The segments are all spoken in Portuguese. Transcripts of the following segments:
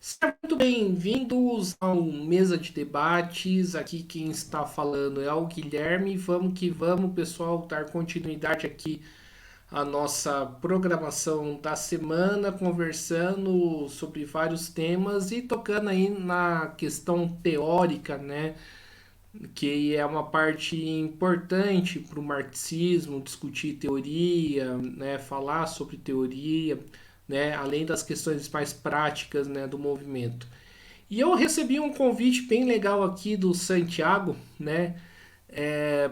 Sejam muito bem-vindos ao Mesa de Debates. Aqui quem está falando é o Guilherme. Vamos que vamos, pessoal, dar continuidade aqui à nossa programação da semana, conversando sobre vários temas e tocando aí na questão teórica, né? Que é uma parte importante para o marxismo, discutir teoria, né? Falar sobre teoria, né? Além das questões mais práticas, né? Do movimento. E eu recebi um convite bem legal aqui do Santiago, né?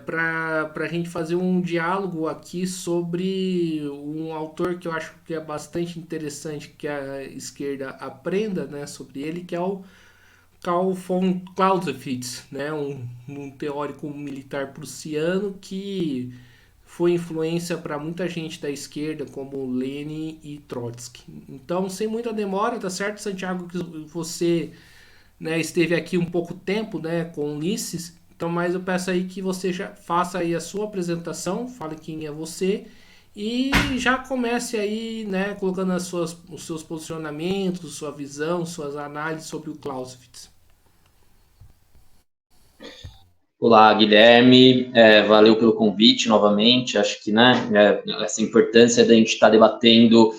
Para a gente fazer um diálogo aqui sobre um autor que eu acho que é bastante interessante que a esquerda aprenda, né, sobre ele, que é o Karl von Clausewitz, né, um teórico militar prussiano que foi influência para muita gente da esquerda, como Lenin e Trotsky. Então, sem muita demora, tá certo, Santiago, que você, né, esteve aqui um pouco tempo, né, com Ulisses. Então, mas eu peço aí que você já faça aí a sua apresentação, fale quem é você e já comece aí, né, colocando os seus posicionamentos, sua visão, suas análises sobre o Clausewitz. Olá, Guilherme, valeu pelo convite novamente. Acho que, né, essa importância da gente estar debatendo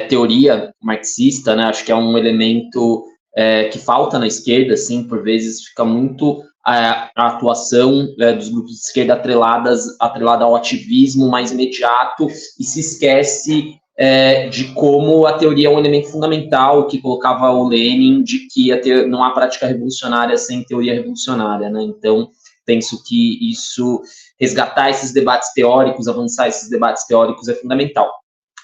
teoria marxista, né, acho que é um elemento que falta na esquerda, assim, por vezes fica muito a atuação dos grupos de esquerda atrelada ao ativismo mais imediato e se esquece de como a teoria é um elemento fundamental, que colocava o Lenin, de que não há prática revolucionária sem teoria revolucionária, né, então penso que resgatar esses debates teóricos, avançar esses debates teóricos é fundamental.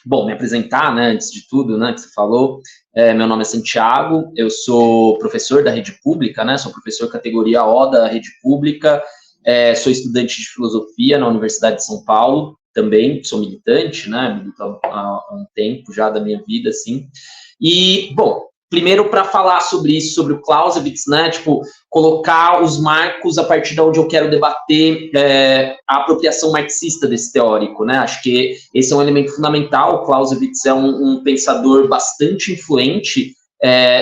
Bom, me apresentar, né, antes de tudo, né, que você falou, meu nome é Santiago, eu sou professor da rede pública, né, sou professor categoria O da rede pública, sou estudante de filosofia na Universidade de São Paulo, também sou militante, né, milito há um tempo já da minha vida, assim, e, bom, primeiro para falar sobre isso, sobre o Clausewitz, né, tipo, colocar os marcos a partir de onde eu quero debater a apropriação marxista desse teórico, né, acho que esse é um elemento fundamental. O Clausewitz é um pensador bastante influente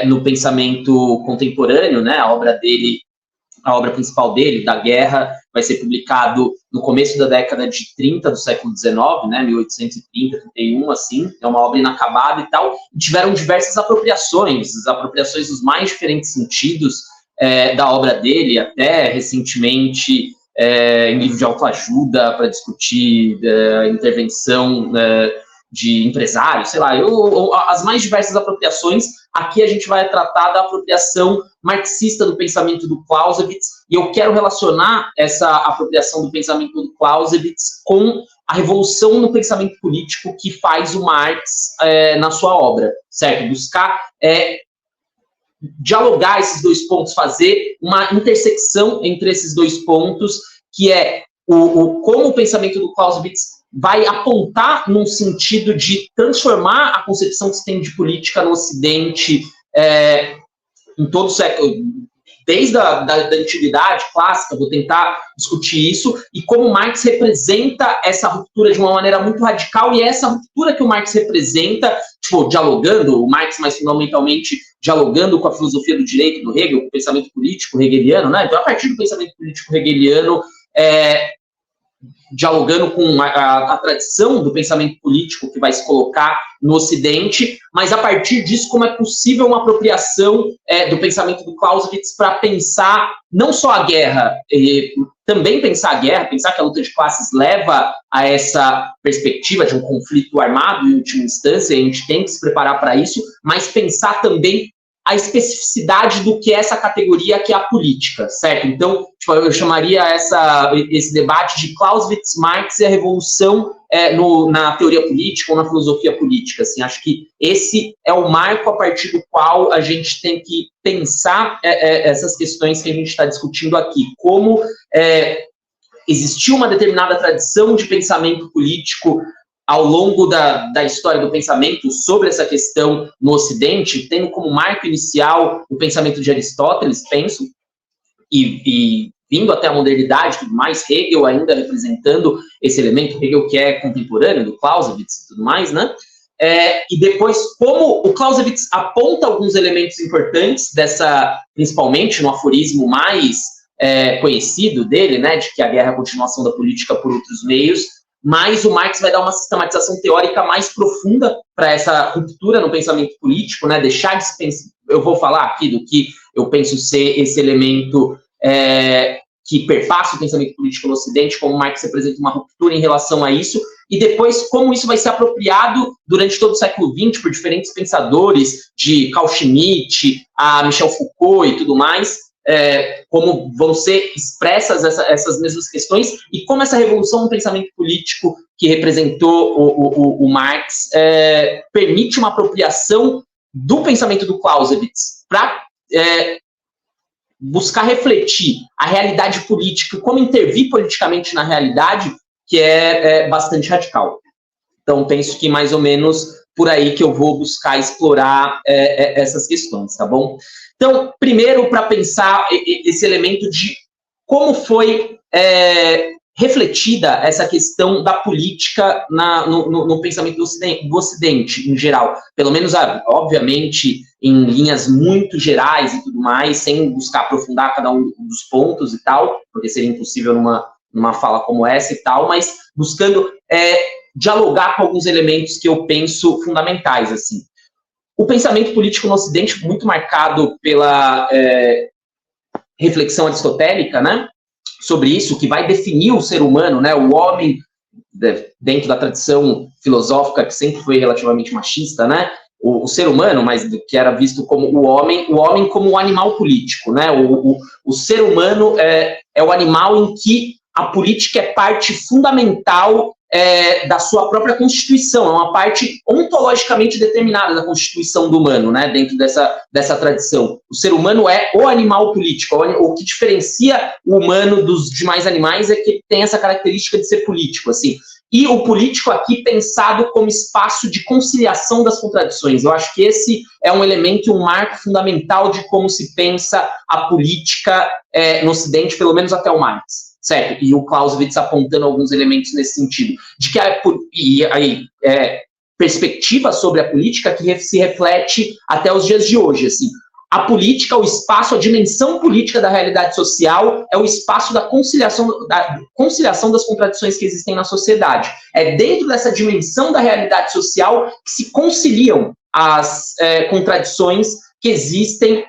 no pensamento contemporâneo, né, a obra principal dele, Da Guerra, vai ser publicado no começo da década de 30 do século XIX, né, 1830, 31, assim, é uma obra inacabada e tal, e tiveram diversas apropriações dos mais diferentes sentidos da obra dele, até recentemente em livro de autoajuda para discutir a intervenção de empresários, sei lá, as mais diversas apropriações. Aqui a gente vai tratar da apropriação marxista do pensamento do Clausewitz, e eu quero relacionar essa apropriação do pensamento do Clausewitz com a revolução no pensamento político que faz o Marx na sua obra, certo? Buscar dialogar esses dois pontos, fazer uma intersecção entre esses dois pontos, que é como o pensamento do Clausewitz vai apontar num sentido de transformar a concepção que se tem de política no Ocidente em todo o século, desde da antiguidade clássica, vou tentar discutir isso, e como Marx representa essa ruptura de uma maneira muito radical, e é essa ruptura que o Marx representa, tipo, dialogando, o Marx mais fundamentalmente dialogando com a filosofia do direito do Hegel, com o pensamento político hegeliano, né? Então, a partir do pensamento político hegeliano, dialogando com a tradição do pensamento político que vai se colocar no Ocidente, mas a partir disso, como é possível uma apropriação do pensamento do Clausewitz para pensar não só a guerra, também pensar a guerra, pensar que a luta de classes leva a essa perspectiva de um conflito armado, em última instância, a gente tem que se preparar para isso, mas pensar também a especificidade do que é essa categoria que é a política, certo? Então, tipo, eu chamaria esse debate de Clausewitz, Marx e a revolução na teoria política ou na filosofia política. Assim, acho que esse é o marco a partir do qual a gente tem que pensar essas questões que a gente está discutindo aqui. Como existiu uma determinada tradição de pensamento político ao longo da história do pensamento sobre essa questão no Ocidente, tendo como marco inicial o pensamento de Aristóteles, penso, e vindo até a modernidade, tudo mais, Hegel ainda representando esse elemento, Hegel que é contemporâneo do Clausewitz e tudo mais, né? e depois como o Clausewitz aponta alguns elementos importantes dessa, principalmente no aforismo mais conhecido dele, né, de que a guerra é a continuação da política por outros meios, mas o Marx vai dar uma sistematização teórica mais profunda para essa ruptura no pensamento político, né, deixar de se pensar, eu vou falar aqui do que eu penso ser esse elemento que perpassa o pensamento político no Ocidente, como Marx representa uma ruptura em relação a isso, e depois como isso vai ser apropriado durante todo o século XX por diferentes pensadores, de Carl Schmitt a Michel Foucault e tudo mais, como vão ser expressas essas mesmas questões, e como essa revolução no pensamento político que representou o Marx permite uma apropriação do pensamento do Clausewitz para buscar refletir a realidade política, como intervir politicamente na realidade, que é bastante radical. Então, penso que mais ou menos por aí que eu vou buscar explorar essas questões, tá bom? Então, primeiro, para pensar esse elemento de como foi refletida essa questão da política no pensamento do Ocidente, em geral. Pelo menos, obviamente, em linhas muito gerais e tudo mais, sem buscar aprofundar cada um dos pontos e tal, porque seria impossível numa fala como essa e tal, mas buscando dialogar com alguns elementos que eu penso fundamentais, assim. O pensamento político no Ocidente, muito marcado pela reflexão aristotélica, né, sobre isso, que vai definir o ser humano, né, o homem, dentro da tradição filosófica que sempre foi relativamente machista, né, o ser humano, mas que era visto como o homem como um animal político, né, o ser humano é o animal em que a política é parte fundamental da sua própria constituição, é uma parte ontologicamente determinada da constituição do humano, né, dentro dessa tradição. O ser humano é o animal político, o que diferencia o humano dos demais animais é que ele tem essa característica de ser político, assim. E o político aqui pensado como espaço de conciliação das contradições. Eu acho que esse é um elemento, um marco fundamental de como se pensa a política no Ocidente, pelo menos até o Marx. Certo? E o Clausewitz apontando alguns elementos nesse sentido. De que perspectiva sobre a política que se reflete até os dias de hoje. Assim. A política, o espaço, a dimensão política da realidade social é o espaço da conciliação das contradições que existem na sociedade. É dentro dessa dimensão da realidade social que se conciliam as contradições que existem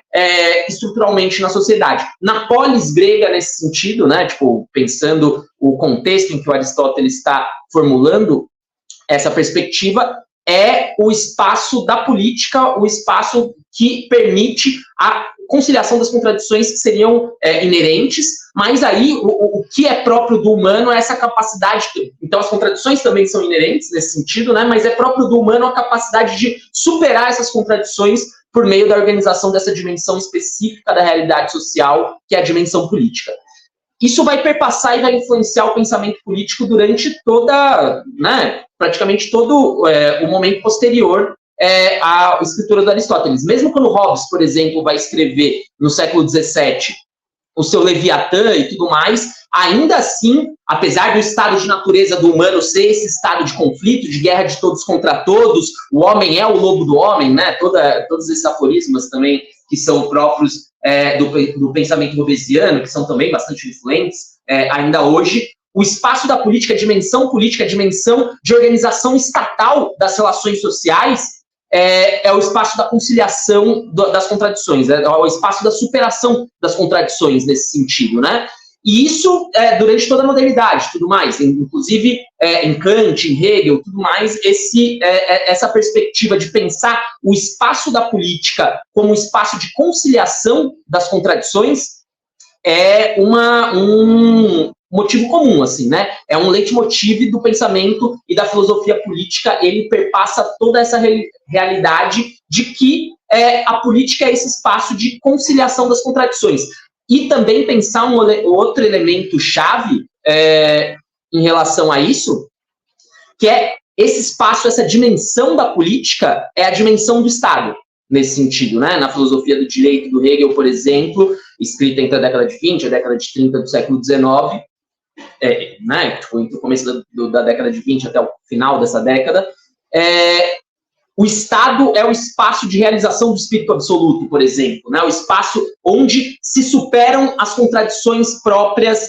estruturalmente na sociedade. Na polis grega, nesse sentido, né, tipo, pensando o contexto em que o Aristóteles está formulando essa perspectiva, é o espaço da política, o espaço que permite a conciliação das contradições que seriam inerentes, mas aí o que é próprio do humano é essa capacidade, então as contradições também são inerentes nesse sentido, né, mas é próprio do humano a capacidade de superar essas contradições por meio da organização dessa dimensão específica da realidade social, que é a dimensão política. Isso vai perpassar e vai influenciar o pensamento político durante praticamente todo o momento posterior à escritura do Aristóteles. Mesmo quando Hobbes, por exemplo, vai escrever no século XVII o seu Leviatã e tudo mais, ainda assim, apesar do estado de natureza do humano ser esse estado de conflito, de guerra de todos contra todos, o homem é o lobo do homem, né? Todos esses aforismos também que são próprios do pensamento hobbesiano, que são também bastante influentes ainda hoje, o espaço da política, a dimensão de organização estatal das relações sociais, é o espaço da conciliação das contradições, é o espaço da superação das contradições nesse sentido, né? E isso durante toda a modernidade, tudo mais, inclusive em Kant, em Hegel, tudo mais, essa perspectiva de pensar o espaço da política como um espaço de conciliação das contradições é um motivo comum, assim, né? É um leitmotiv do pensamento e da filosofia política, ele perpassa toda essa realidade de que a política é esse espaço de conciliação das contradições. E também pensar outro elemento chave em relação a isso, que é esse espaço, essa dimensão da política, é a dimensão do Estado, nesse sentido, né? Na filosofia do direito do Hegel, por exemplo, escrita entre a década de 20 e a década de 30 do século XIX, né? Tipo, entre o começo da década de 20 até o final dessa década, o Estado é o espaço de realização do espírito absoluto, por exemplo, né? O espaço onde se superam as contradições próprias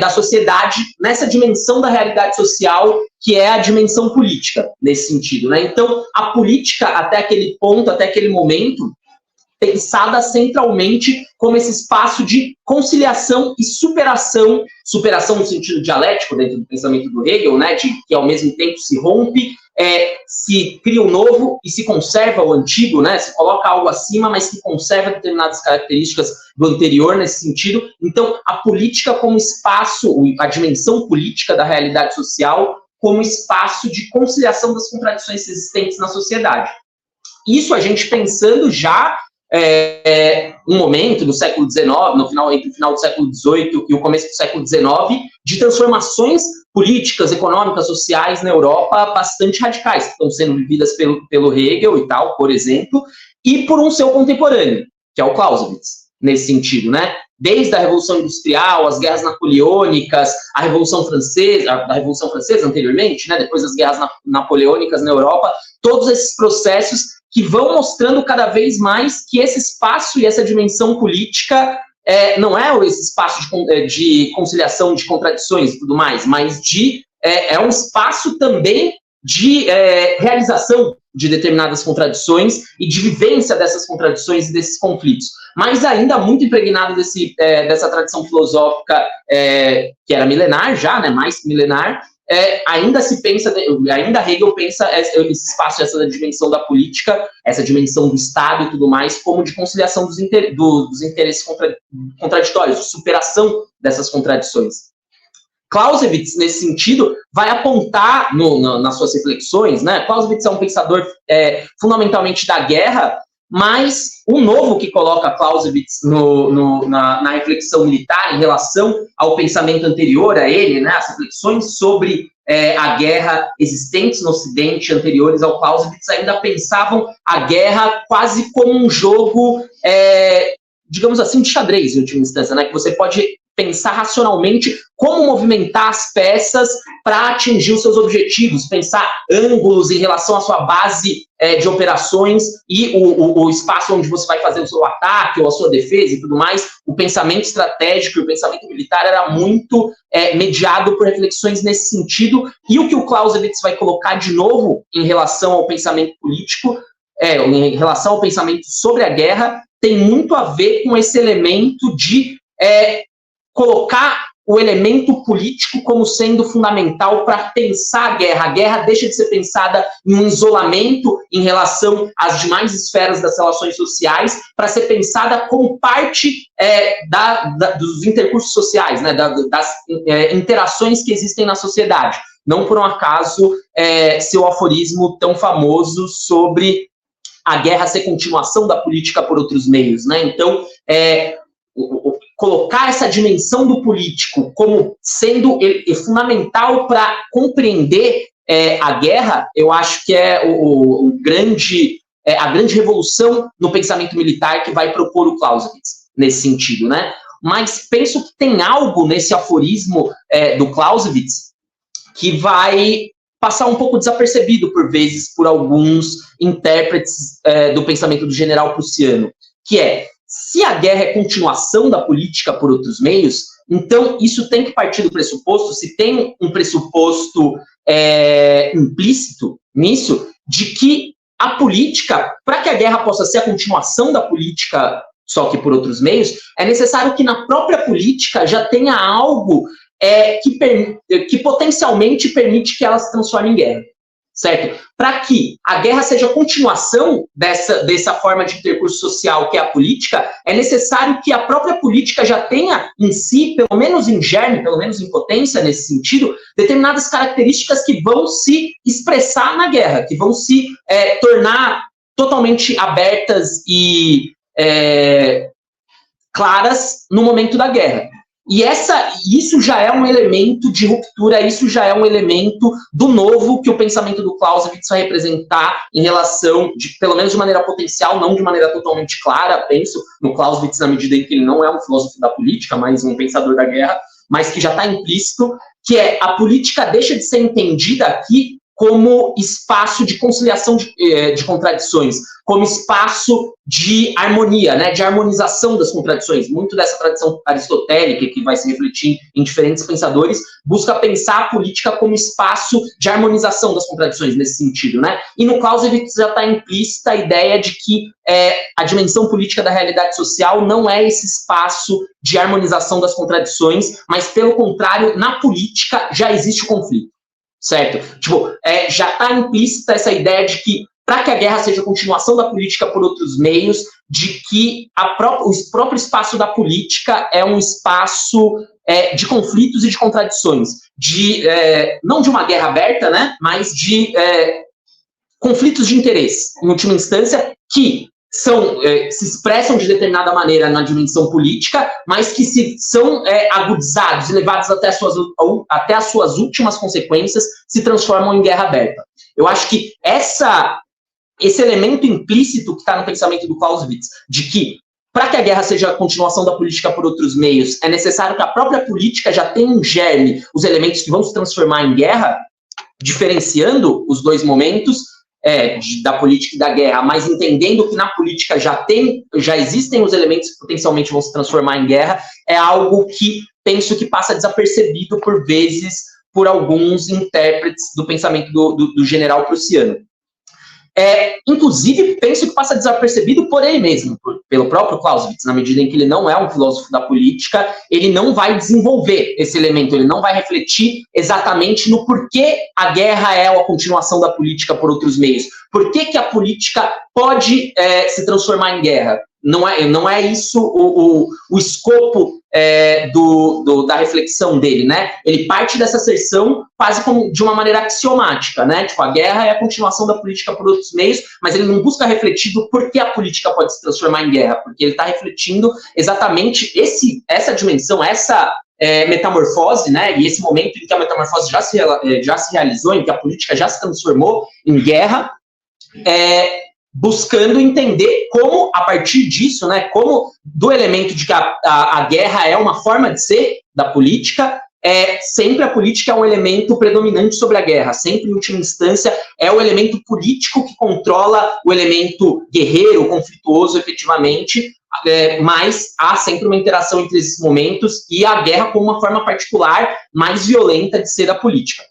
da sociedade, nessa dimensão da realidade social, que é a dimensão política, nesse sentido, né? Então, a política, até aquele ponto, até aquele momento, pensada centralmente como esse espaço de conciliação e superação, superação no sentido dialético, dentro do pensamento do Hegel, né, de que ao mesmo tempo se rompe, se cria o novo e se conserva o antigo, né, se coloca algo acima, mas que conserva determinadas características do anterior nesse sentido. Então, a política como espaço, a dimensão política da realidade social, como espaço de conciliação das contradições existentes na sociedade. Isso a gente pensando já um momento do século XIX, entre o final do século XVIII e o começo do século XIX, de transformações políticas, econômicas, sociais na Europa bastante radicais, que estão sendo vividas pelo Hegel e tal, por exemplo, e por um seu contemporâneo, que é o Clausewitz, nesse sentido, né? Desde a Revolução Industrial, as guerras napoleônicas, a Revolução Francesa anteriormente, né? Depois das guerras napoleônicas na Europa, todos esses processos que vão mostrando cada vez mais que esse espaço e essa dimensão política não é esse espaço de conciliação de contradições e tudo mais, mas é um espaço também de realização de determinadas contradições e de vivência dessas contradições e desses conflitos. Mas ainda muito impregnado dessa tradição filosófica que era milenar já, né, mais milenar, ainda Hegel pensa esse espaço, essa dimensão da política, essa dimensão do Estado e tudo mais, como de conciliação dos interesses contraditórios, de superação dessas contradições. Clausewitz, nesse sentido, vai apontar nas suas reflexões, né? Clausewitz é um pensador fundamentalmente da guerra, mas o novo que coloca Clausewitz na reflexão militar em relação ao pensamento anterior a ele, né, as reflexões sobre a guerra existentes no Ocidente anteriores ao Clausewitz ainda pensavam a guerra quase como um jogo, digamos assim, de xadrez, em última instância, né, que você pode pensar racionalmente como movimentar as peças para atingir os seus objetivos, pensar ângulos em relação à sua base de operações e o espaço onde você vai fazer o seu ataque ou a sua defesa e tudo mais. O pensamento estratégico e o pensamento militar era muito mediado por reflexões nesse sentido, e o que o Clausewitz vai colocar de novo em relação ao pensamento político, em relação ao pensamento sobre a guerra, tem muito a ver com esse elemento de colocar o elemento político como sendo fundamental para pensar a guerra. A guerra deixa de ser pensada em um isolamento em relação às demais esferas das relações sociais, para ser pensada como parte dos intercursos sociais, né, das interações que existem na sociedade. Não por um acaso seu aforismo tão famoso sobre a guerra ser continuação da política por outros meios, né? Então, colocar essa dimensão do político como sendo fundamental para compreender a guerra, eu acho que é a grande revolução no pensamento militar que vai propor o Clausewitz, nesse sentido, né? Mas penso que tem algo nesse aforismo do Clausewitz que vai passar um pouco desapercebido, por vezes, por alguns intérpretes do pensamento do general prussiano, que se a guerra é continuação da política por outros meios, então isso tem que partir do pressuposto, se tem um pressuposto implícito nisso, de que a política, para que a guerra possa ser a continuação da política, só que por outros meios, é necessário que na própria política já tenha algo que potencialmente permite que ela se transforme em guerra. Certo? Para que a guerra seja a continuação dessa forma de intercurso social que é a política, é necessário que a própria política já tenha em si, pelo menos em germe, pelo menos em potência nesse sentido, determinadas características que vão se expressar na guerra, que vão se tornar totalmente abertas e claras no momento da guerra. E isso já é um elemento de ruptura, isso já é um elemento do novo que o pensamento do Clausewitz vai representar em relação, pelo menos de maneira potencial, não de maneira totalmente clara, penso no Clausewitz na medida em que ele não é um filósofo da política, mas um pensador da guerra, mas que já está implícito, que a política deixa de ser entendida aqui como espaço de conciliação de contradições, como espaço de harmonia, né, de harmonização das contradições. Muito dessa tradição aristotélica, que vai se refletir em diferentes pensadores, busca pensar a política como espaço de harmonização das contradições nesse sentido, né? E no Clausewitz já está implícita a ideia de que a dimensão política da realidade social não é esse espaço de harmonização das contradições, mas, pelo contrário, na política já existe o conflito. Certo? Tipo, já está implícita essa ideia de que, para que a guerra seja a continuação da política por outros meios, de que o próprio espaço da política é um espaço de conflitos e de contradições, não de uma guerra aberta, né, mas de conflitos de interesse, em última instância, que se expressam de determinada maneira na dimensão política, mas que são agudizados e levados até as suas últimas consequências, se transformam em guerra aberta. Eu acho que esse elemento implícito que está no pensamento do Clausewitz, de que, para que a guerra seja a continuação da política por outros meios, é necessário que a própria política já tenha em germe os elementos que vão se transformar em guerra, diferenciando os dois momentos, da política e da guerra, mas entendendo que na política já existem os elementos que potencialmente vão se transformar em guerra, é algo que penso que passa desapercebido por vezes por alguns intérpretes do pensamento do general prussiano. Inclusive, penso que passa desapercebido por ele mesmo, pelo próprio Clausewitz, na medida em que ele não é um filósofo da política, ele não vai desenvolver esse elemento, ele não vai refletir exatamente no porquê a guerra é a continuação da política por outros meios, por que a política pode se transformar em guerra. Não é isso o escopo da reflexão dele, né? Ele parte dessa asserção quase como de uma maneira axiomática, né? Tipo, a guerra é a continuação da política por outros meios, mas ele não busca refletir do porquê a política pode se transformar em guerra, porque ele está refletindo exatamente essa dimensão, essa metamorfose, né? E esse momento em que a metamorfose já se realizou, em que a política já se transformou em guerra, buscando entender como, a partir disso, né, como do elemento de que a guerra é uma forma de ser da política, sempre a política é um elemento predominante sobre a guerra, sempre, em última instância, é o elemento político que controla o elemento guerreiro, conflituoso, efetivamente, mas há sempre uma interação entre esses momentos e a guerra como uma forma particular, mais violenta de ser da política.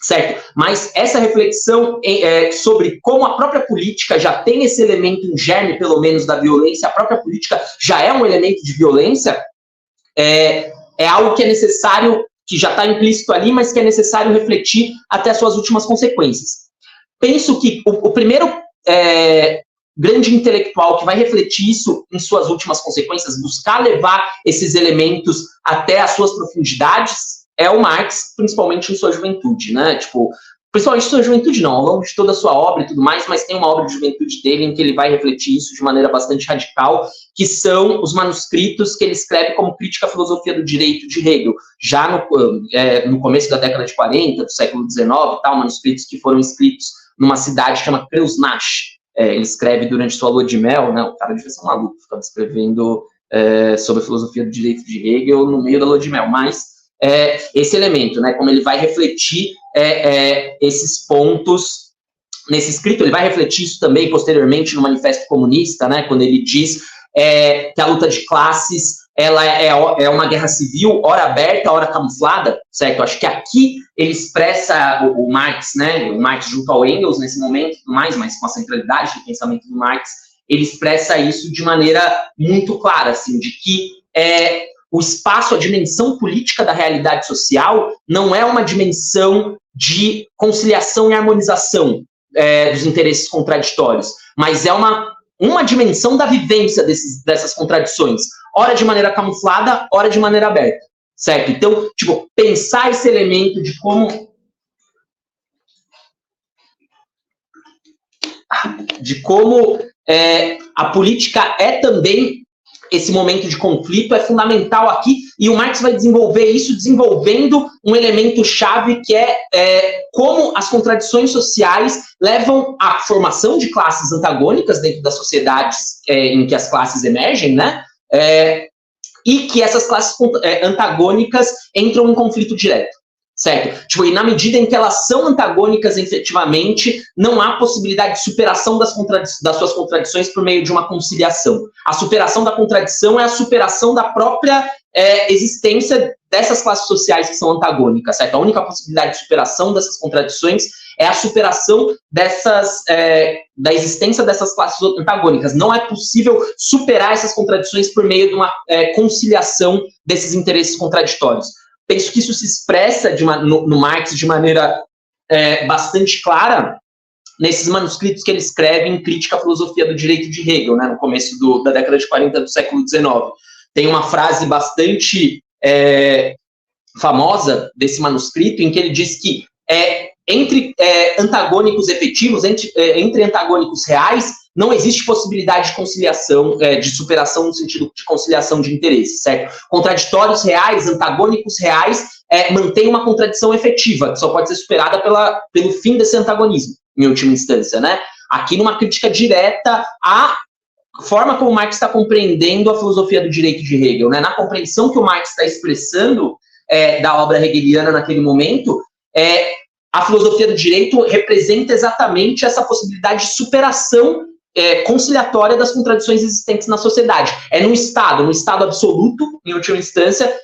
Certo? Mas essa reflexão sobre como a própria política já tem esse elemento em germe, pelo menos, da violência, a própria política já é um elemento de violência, é algo que é necessário, que já está implícito ali, mas que é necessário refletir até as suas últimas consequências. Penso que o primeiro grande intelectual que vai refletir isso em suas últimas consequências, buscar levar esses elementos até as suas profundidades, é o Marx, principalmente em sua juventude, né? Tipo, principalmente em sua juventude não, ao longo de toda a sua obra e tudo mais, mas tem uma obra de juventude dele em que ele vai refletir isso de maneira bastante radical, que são os manuscritos que ele escreve como crítica à filosofia do direito de Hegel, já no começo da década de 40, do século XIX, manuscritos que foram escritos numa cidade que chama Kreuznach. Ele escreve durante sua lua de mel, né? O cara devia ser um maluco, ficava escrevendo sobre a filosofia do direito de Hegel no meio da lua de mel, mas esse elemento, né, como ele vai refletir esses pontos nesse escrito, ele vai refletir isso também posteriormente no Manifesto Comunista, né, quando ele diz que a luta de classes ela é uma guerra civil, ora aberta, ora camuflada, certo? Acho que aqui ele expressa o Marx, né, o Marx junto ao Engels nesse momento, mas com a centralidade do pensamento do Marx, ele expressa isso de maneira muito clara, assim, de que o espaço, a dimensão política da realidade social não é uma dimensão de conciliação e harmonização dos interesses contraditórios, mas é uma dimensão da vivência dessas contradições, ora de maneira camuflada, ora de maneira aberta, certo? Então, tipo, pensar esse elemento de como a política é também esse momento de conflito é fundamental aqui, e o Marx vai desenvolver isso desenvolvendo um elemento chave que como as contradições sociais levam à formação de classes antagônicas dentro das sociedades em que as classes emergem, né? E que essas classes antagônicas entram em conflito direto, certo? Tipo, e na medida em que elas são antagônicas efetivamente, não há possibilidade de superação das suas contradições por meio de uma conciliação. A superação da contradição é a superação da própria existência dessas classes sociais que são antagônicas, certo? A única possibilidade de superação dessas contradições é a superação da existência dessas classes antagônicas. Não é possível superar essas contradições por meio de uma conciliação desses interesses contraditórios. Penso que isso se expressa no Marx de maneira bastante clara nesses manuscritos que ele escreve em Crítica à Filosofia do Direito de Hegel, né, no começo da década de 40 do século XIX. Tem uma frase bastante famosa desse manuscrito, em que ele diz que entre antagônicos efetivos, entre antagônicos reais, não existe possibilidade de conciliação, de superação no sentido de conciliação de interesses, certo? Contraditórios reais, antagônicos reais, mantêm uma contradição efetiva, que só pode ser superada pelo fim desse antagonismo, em última instância, né? Aqui numa crítica direta à forma como Marx está compreendendo a filosofia do direito de Hegel, né? Na compreensão que o Marx está expressando da obra hegeliana naquele momento, a filosofia do direito representa exatamente essa possibilidade de superação conciliatória das contradições existentes na sociedade. No Estado absoluto, em última instância,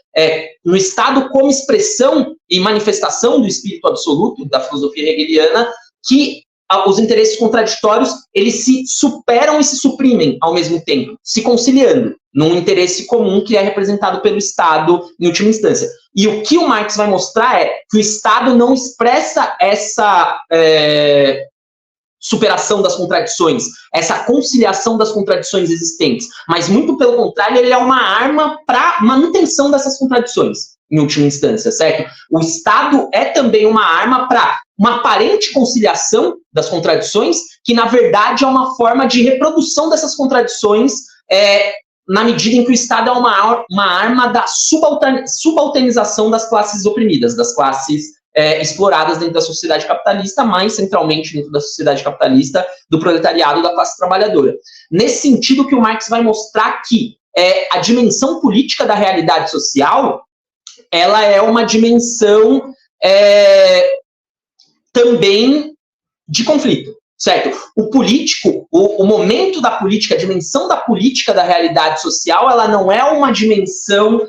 no Estado como expressão e manifestação do espírito absoluto da filosofia hegeliana, que os interesses contraditórios, eles se superam e se suprimem ao mesmo tempo, se conciliando num interesse comum que é representado pelo Estado em última instância. E o que o Marx vai mostrar é que o Estado não expressa essa superação das contradições, essa conciliação das contradições existentes, mas muito pelo contrário, ele é uma arma para manutenção dessas contradições, em última instância, certo? O Estado é também uma arma para uma aparente conciliação das contradições, que na verdade é uma forma de reprodução dessas contradições, na medida em que o Estado é uma arma da subalternização das classes oprimidas, das classes exploradas dentro da sociedade capitalista, mais centralmente dentro da sociedade capitalista, do proletariado e da classe trabalhadora. Nesse sentido que o Marx vai mostrar que a dimensão política da realidade social, ela é uma dimensão também de conflito, certo? O político, o momento da política, a dimensão da política da realidade social, ela não é uma dimensão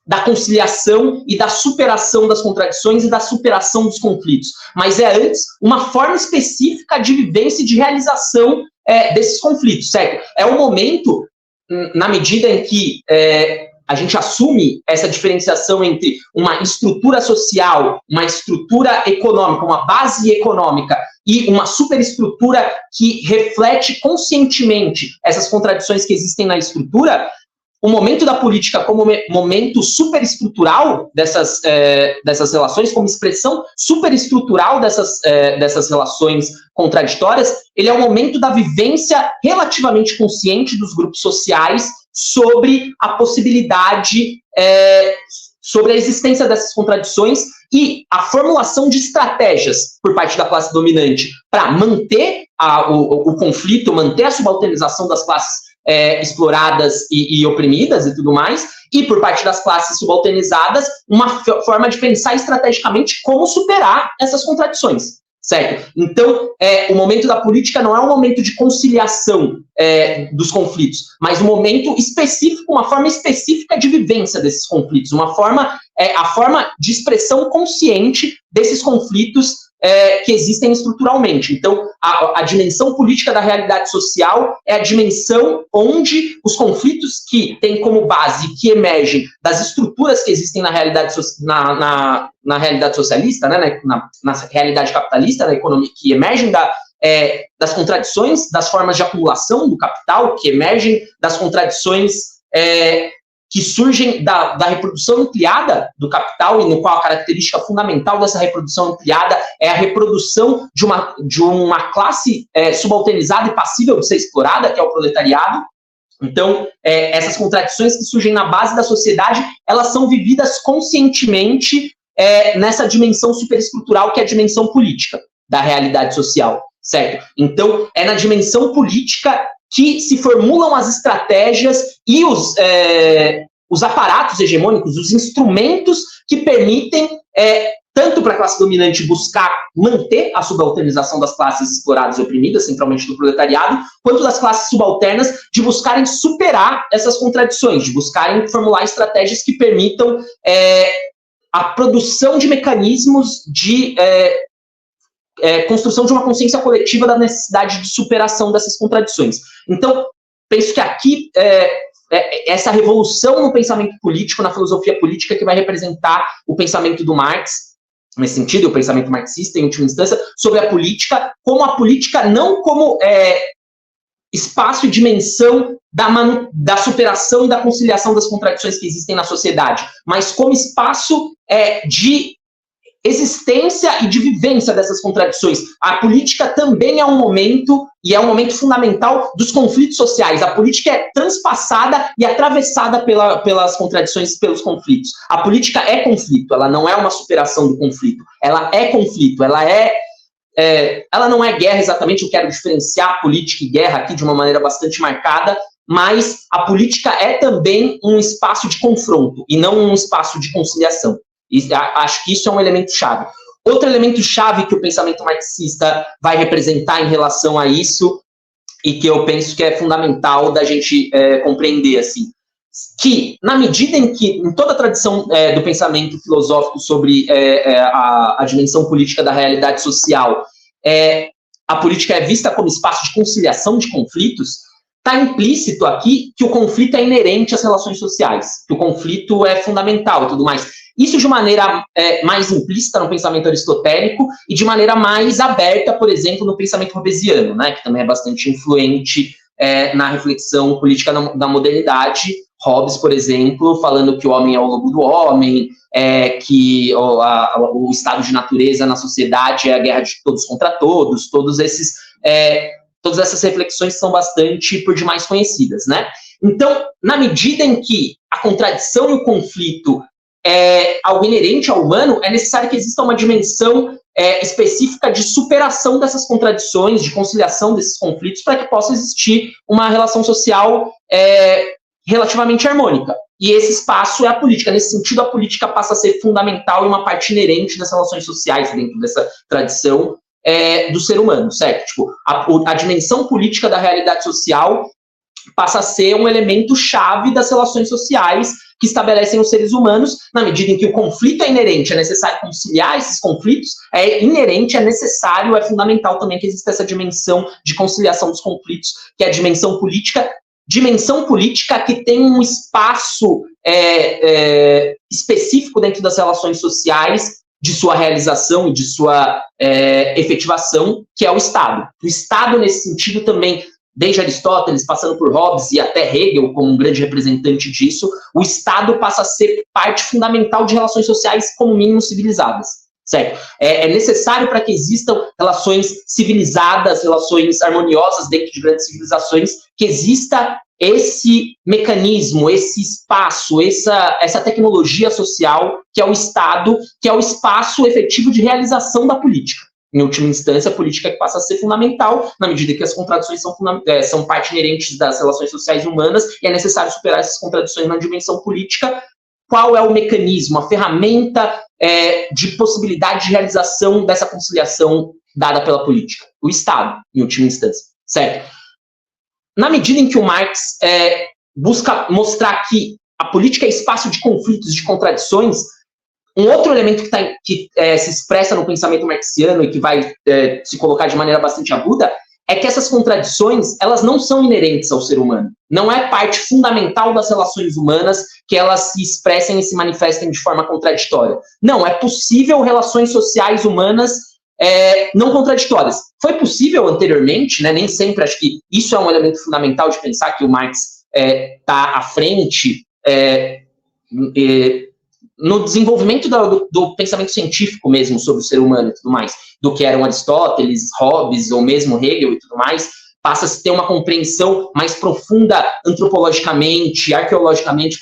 da conciliação e da superação das contradições e da superação dos conflitos, mas é antes uma forma específica de vivência e de realização desses conflitos, certo? É um momento, na medida em que a gente assume essa diferenciação entre uma estrutura social, uma estrutura econômica, uma base econômica e uma superestrutura que reflete conscientemente essas contradições que existem na estrutura. O momento da política como momento superestrutural dessas relações, como expressão superestrutural dessas relações contraditórias, ele é o momento da vivência relativamente consciente dos grupos sociais sobre a possibilidade, sobre a existência dessas contradições e a formulação de estratégias por parte da classe dominante para manter o conflito, manter a subalternização das classes exploradas e oprimidas e tudo mais, e por parte das classes subalternizadas, uma forma de pensar estrategicamente como superar essas contradições, certo? Então, o momento da política não é um momento de conciliação dos conflitos, mas um momento específico, uma forma específica de vivência desses conflitos, a forma de expressão consciente desses conflitos que existem estruturalmente. Então, a dimensão política da realidade social é a dimensão onde os conflitos que têm como base, que emergem das estruturas que existem na realidade, na realidade socialista, né, na realidade capitalista, na economia, que emergem das contradições, das formas de acumulação do capital, que emergem das contradições que surgem da reprodução ampliada do capital, e no qual a característica fundamental dessa reprodução ampliada é a reprodução de uma classe subalternizada e passível de ser explorada, que é o proletariado. Então, essas contradições que surgem na base da sociedade, elas são vividas conscientemente nessa dimensão superestrutural, que é a dimensão política da realidade social, certo? Então, é na dimensão política que se formulam as estratégias e os aparatos hegemônicos, os instrumentos que permitem, tanto para a classe dominante buscar manter a subalternização das classes exploradas e oprimidas, centralmente do proletariado, quanto das classes subalternas de buscarem superar essas contradições, de buscarem formular estratégias que permitam a produção de mecanismos de construção de uma consciência coletiva da necessidade de superação dessas contradições. Então, penso que aqui essa revolução no pensamento político, na filosofia política, que vai representar o pensamento do Marx, nesse sentido, o pensamento marxista, em última instância, sobre a política não como espaço e dimensão da superação e da conciliação das contradições que existem na sociedade, mas como espaço de existência e de vivência dessas contradições. A política também é um momento, e é um momento fundamental, dos conflitos sociais. A política é transpassada e atravessada pelas contradições, pelos conflitos. A política é conflito, ela não é uma superação do conflito. Ela é conflito, ela não é guerra exatamente, eu quero diferenciar política e guerra aqui de uma maneira bastante marcada, mas a política é também um espaço de confronto, e não um espaço de conciliação. E acho que isso é um elemento chave. Outro elemento chave que o pensamento marxista vai representar em relação a isso, e que eu penso que é fundamental da gente compreender, assim, que na medida em que, em toda a tradição do pensamento filosófico sobre a dimensão política da realidade social, a política é vista como espaço de conciliação de conflitos, está implícito aqui que o conflito é inerente às relações sociais, que o conflito é fundamental e tudo mais. Isso de maneira mais implícita no pensamento aristotélico e de maneira mais aberta, por exemplo, no pensamento hobbesiano, né, que também é bastante influente na reflexão política da modernidade. Hobbes, por exemplo, falando que o homem é o lobo do homem, que o estado de natureza na sociedade é a guerra de todos contra todos, todas essas reflexões são bastante por demais conhecidas, né? Então, na medida em que a contradição e o conflito é algo inerente ao humano, é necessário que exista uma dimensão específica de superação dessas contradições, de conciliação desses conflitos, para que possa existir uma relação social relativamente harmônica. E esse espaço é a política. Nesse sentido, a política passa a ser fundamental e uma parte inerente das relações sociais dentro dessa tradição do ser humano, certo? Tipo, a dimensão política da realidade social passa a ser um elemento chave das relações sociais que estabelecem os seres humanos, na medida em que o conflito é inerente, é necessário conciliar esses conflitos, é inerente, é necessário, é fundamental também que exista essa dimensão de conciliação dos conflitos, que é a dimensão política que tem um espaço específico dentro das relações sociais, de sua realização e de sua efetivação, que é o Estado. O Estado, nesse sentido, também, desde Aristóteles, passando por Hobbes e até Hegel, como um grande representante disso, o Estado passa a ser parte fundamental de relações sociais, como mínimo civilizadas, certo? É necessário para que existam relações civilizadas, relações harmoniosas dentro de grandes civilizações, que exista esse mecanismo, esse espaço, essa tecnologia social, que é o Estado, que é o espaço efetivo de realização da política. Em última instância, a política que passa a ser fundamental, na medida que as contradições são parte inerentes das relações sociais humanas, e é necessário superar essas contradições na dimensão política. Qual é o mecanismo, a ferramenta de possibilidade de realização dessa conciliação dada pela política? O Estado, em última instância, certo? Na medida em que o Marx busca mostrar que a política é espaço de conflitos, de contradições, um outro elemento que se expressa no pensamento marxiano e que vai se colocar de maneira bastante aguda é que essas contradições, elas não são inerentes ao ser humano. Não é parte fundamental das relações humanas que elas se expressem e se manifestem de forma contraditória. Não, é possível relações sociais humanas não contraditórias. Foi possível anteriormente, né? Nem sempre, acho que isso é um elemento fundamental de pensar que o Marx está à frente no desenvolvimento do pensamento científico mesmo sobre o ser humano e tudo mais, do que eram Aristóteles, Hobbes ou mesmo Hegel e tudo mais. Passa a se ter uma compreensão mais profunda antropologicamente, arqueologicamente,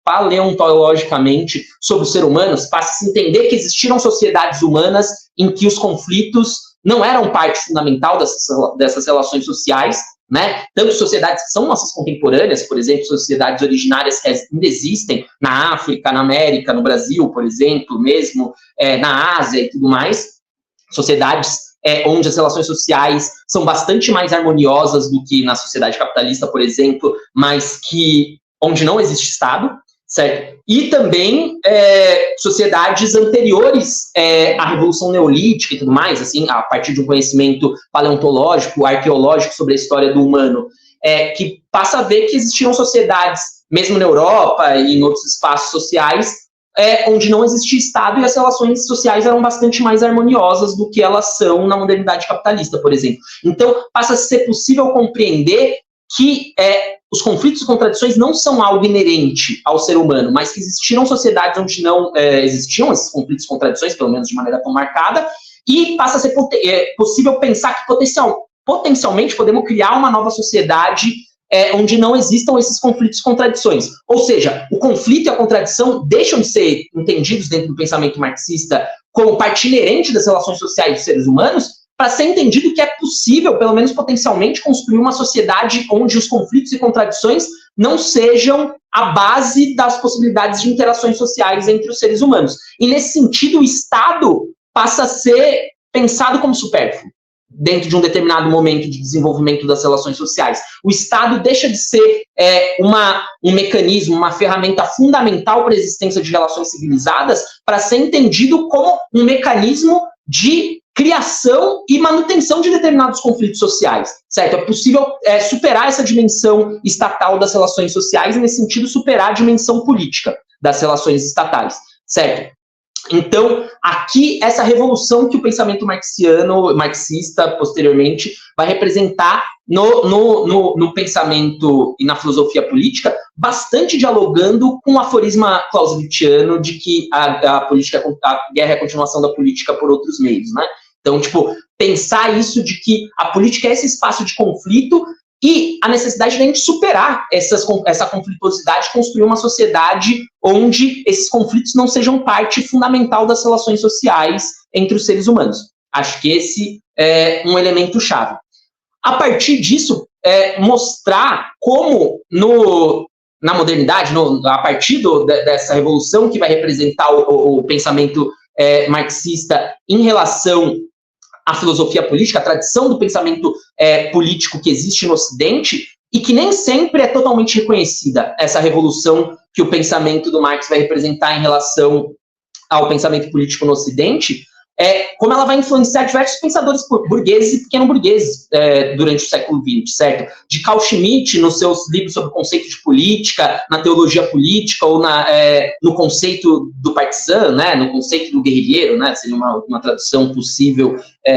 paleontologicamente sobre os seres humanos. Passa a se entender que existiram sociedades humanas em que os conflitos não eram parte fundamental dessas relações sociais, né? Tanto sociedades que são nossas contemporâneas, por exemplo, sociedades originárias que ainda existem na África, na América, no Brasil, por exemplo, mesmo na Ásia e tudo mais, sociedades onde as relações sociais são bastante mais harmoniosas do que na sociedade capitalista, por exemplo, mas onde não existe Estado, certo? E também sociedades anteriores à Revolução Neolítica e tudo mais, assim, a partir de um conhecimento paleontológico, arqueológico sobre a história do humano, que passa a ver que existiam sociedades, mesmo na Europa e em outros espaços sociais, onde não existia Estado e as relações sociais eram bastante mais harmoniosas do que elas são na modernidade capitalista, por exemplo. Então, passa a ser possível compreender que os conflitos e contradições não são algo inerente ao ser humano, mas que existiram sociedades onde não existiam esses conflitos e contradições, pelo menos de maneira tão marcada, e passa a ser possível pensar que potencialmente podemos criar uma nova sociedade onde não existam esses conflitos e contradições. Ou seja, o conflito e a contradição deixam de ser entendidos dentro do pensamento marxista como parte inerente das relações sociais dos seres humanos, para ser entendido que é possível, pelo menos potencialmente, construir uma sociedade onde os conflitos e contradições não sejam a base das possibilidades de interações sociais entre os seres humanos. E, nesse sentido, o Estado passa a ser pensado como supérfluo dentro de um determinado momento de desenvolvimento das relações sociais. O Estado deixa de ser um mecanismo, uma ferramenta fundamental para a existência de relações civilizadas, para ser entendido como um mecanismo de criação e manutenção de determinados conflitos sociais, certo? É possível superar essa dimensão estatal das relações sociais e, nesse sentido, superar a dimensão política das relações estatais, certo? Então, aqui, essa revolução que o pensamento marxista, posteriormente, vai representar no pensamento e na filosofia política, bastante dialogando com o aforisma clausewittiano de que a guerra é a continuação da política por outros meios, né? Então, pensar isso de que a política é esse espaço de conflito e a necessidade de a gente superar essa conflituosidade, construir uma sociedade onde esses conflitos não sejam parte fundamental das relações sociais entre os seres humanos. Acho que esse é um elemento chave. A partir disso, mostrar como na modernidade, a partir dessa revolução que vai representar o pensamento marxista em relação à filosofia política, a tradição do pensamento político que existe no Ocidente, e que nem sempre é totalmente reconhecida, essa revolução que o pensamento do Marx vai representar em relação ao pensamento político no Ocidente, como ela vai influenciar diversos pensadores burgueses e pequeno-burgueses durante o século XX, certo? De Carl Schmitt, nos seus livros sobre o conceito de política, na teologia política, ou no conceito do partisano, né? No conceito do guerrilheiro, né? Seria uma tradução possível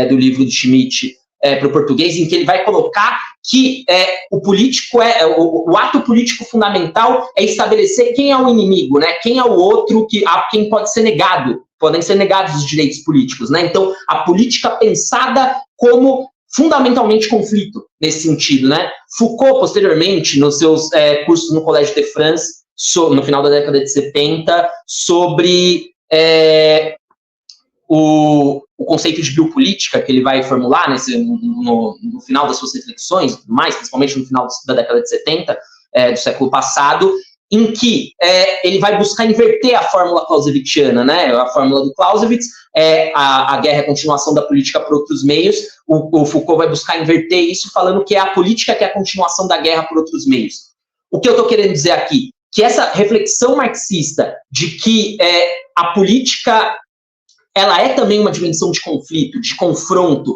do livro de Schmitt para o português, em que ele vai colocar que o político o ato político fundamental é estabelecer quem é o inimigo, né? Quem é o outro, quem pode ser negado. Podem ser negados os direitos políticos, né? Então, a política pensada como fundamentalmente conflito, nesse sentido, né? Foucault, posteriormente, nos seus cursos no Collège de France, no final da década de 70, sobre o conceito de biopolítica que ele vai formular no final das suas reflexões, principalmente no final da década de 70, do século passado, em que ele vai buscar inverter a fórmula clausewittiana, né? A fórmula do Clausewitz a guerra é a continuação da política por outros meios. O Foucault vai buscar inverter isso, falando que é a política que é a continuação da guerra por outros meios. O que eu estou querendo dizer aqui? Que essa reflexão marxista de que a política ela é também uma dimensão de conflito, de confronto,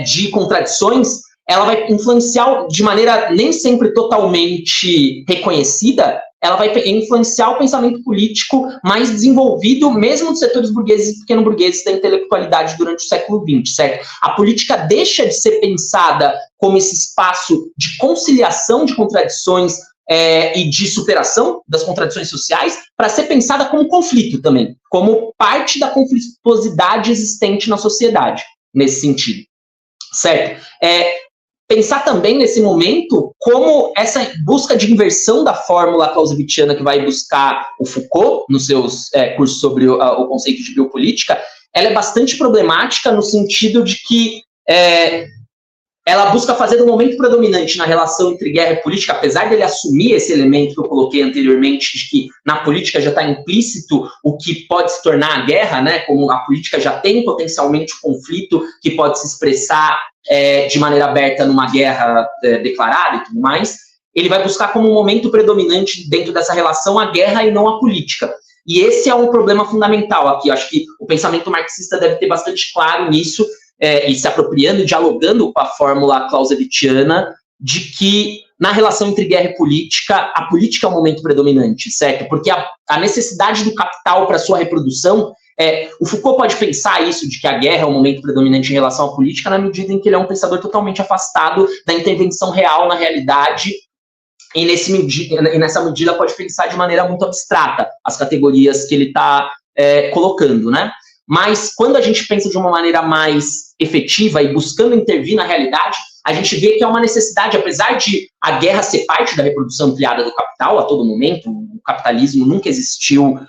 de contradições, ela vai influenciar de maneira nem sempre totalmente reconhecida, ela vai influenciar o pensamento político mais desenvolvido, mesmo dos setores burgueses e pequeno-burgueses da intelectualidade durante o século XX, certo? A política deixa de ser pensada como esse espaço de conciliação de contradições e de superação das contradições sociais, para ser pensada como conflito também, como parte da conflituosidade existente na sociedade, nesse sentido, certo? Pensar também nesse momento como essa busca de inversão da fórmula clausewittiana que vai buscar o Foucault nos seus cursos sobre o conceito de biopolítica, ela é bastante problemática no sentido de que ela busca fazer do momento predominante na relação entre guerra e política, apesar dele assumir esse elemento que eu coloquei anteriormente, de que na política já está implícito o que pode se tornar a guerra, né? Como a política já tem potencialmente um conflito que pode se expressar de maneira aberta numa guerra declarada e tudo mais, ele vai buscar como um momento predominante dentro dessa relação a guerra e não a política. E esse é um problema fundamental aqui. Eu acho que o pensamento marxista deve ter bastante claro nisso, e se apropriando, dialogando com a fórmula clausewittiana de que na relação entre guerra e política, a política é o momento predominante, certo? Porque a necessidade do capital para sua reprodução, o Foucault pode pensar isso, de que a guerra é o momento predominante em relação à política, na medida em que ele é um pensador totalmente afastado da intervenção real na realidade, e nessa medida pode pensar de maneira muito abstrata as categorias que ele está colocando, né? Mas quando a gente pensa de uma maneira mais efetiva e buscando intervir na realidade, a gente vê que é uma necessidade, apesar de a guerra ser parte da reprodução ampliada do capital a todo momento, o capitalismo nunca existiu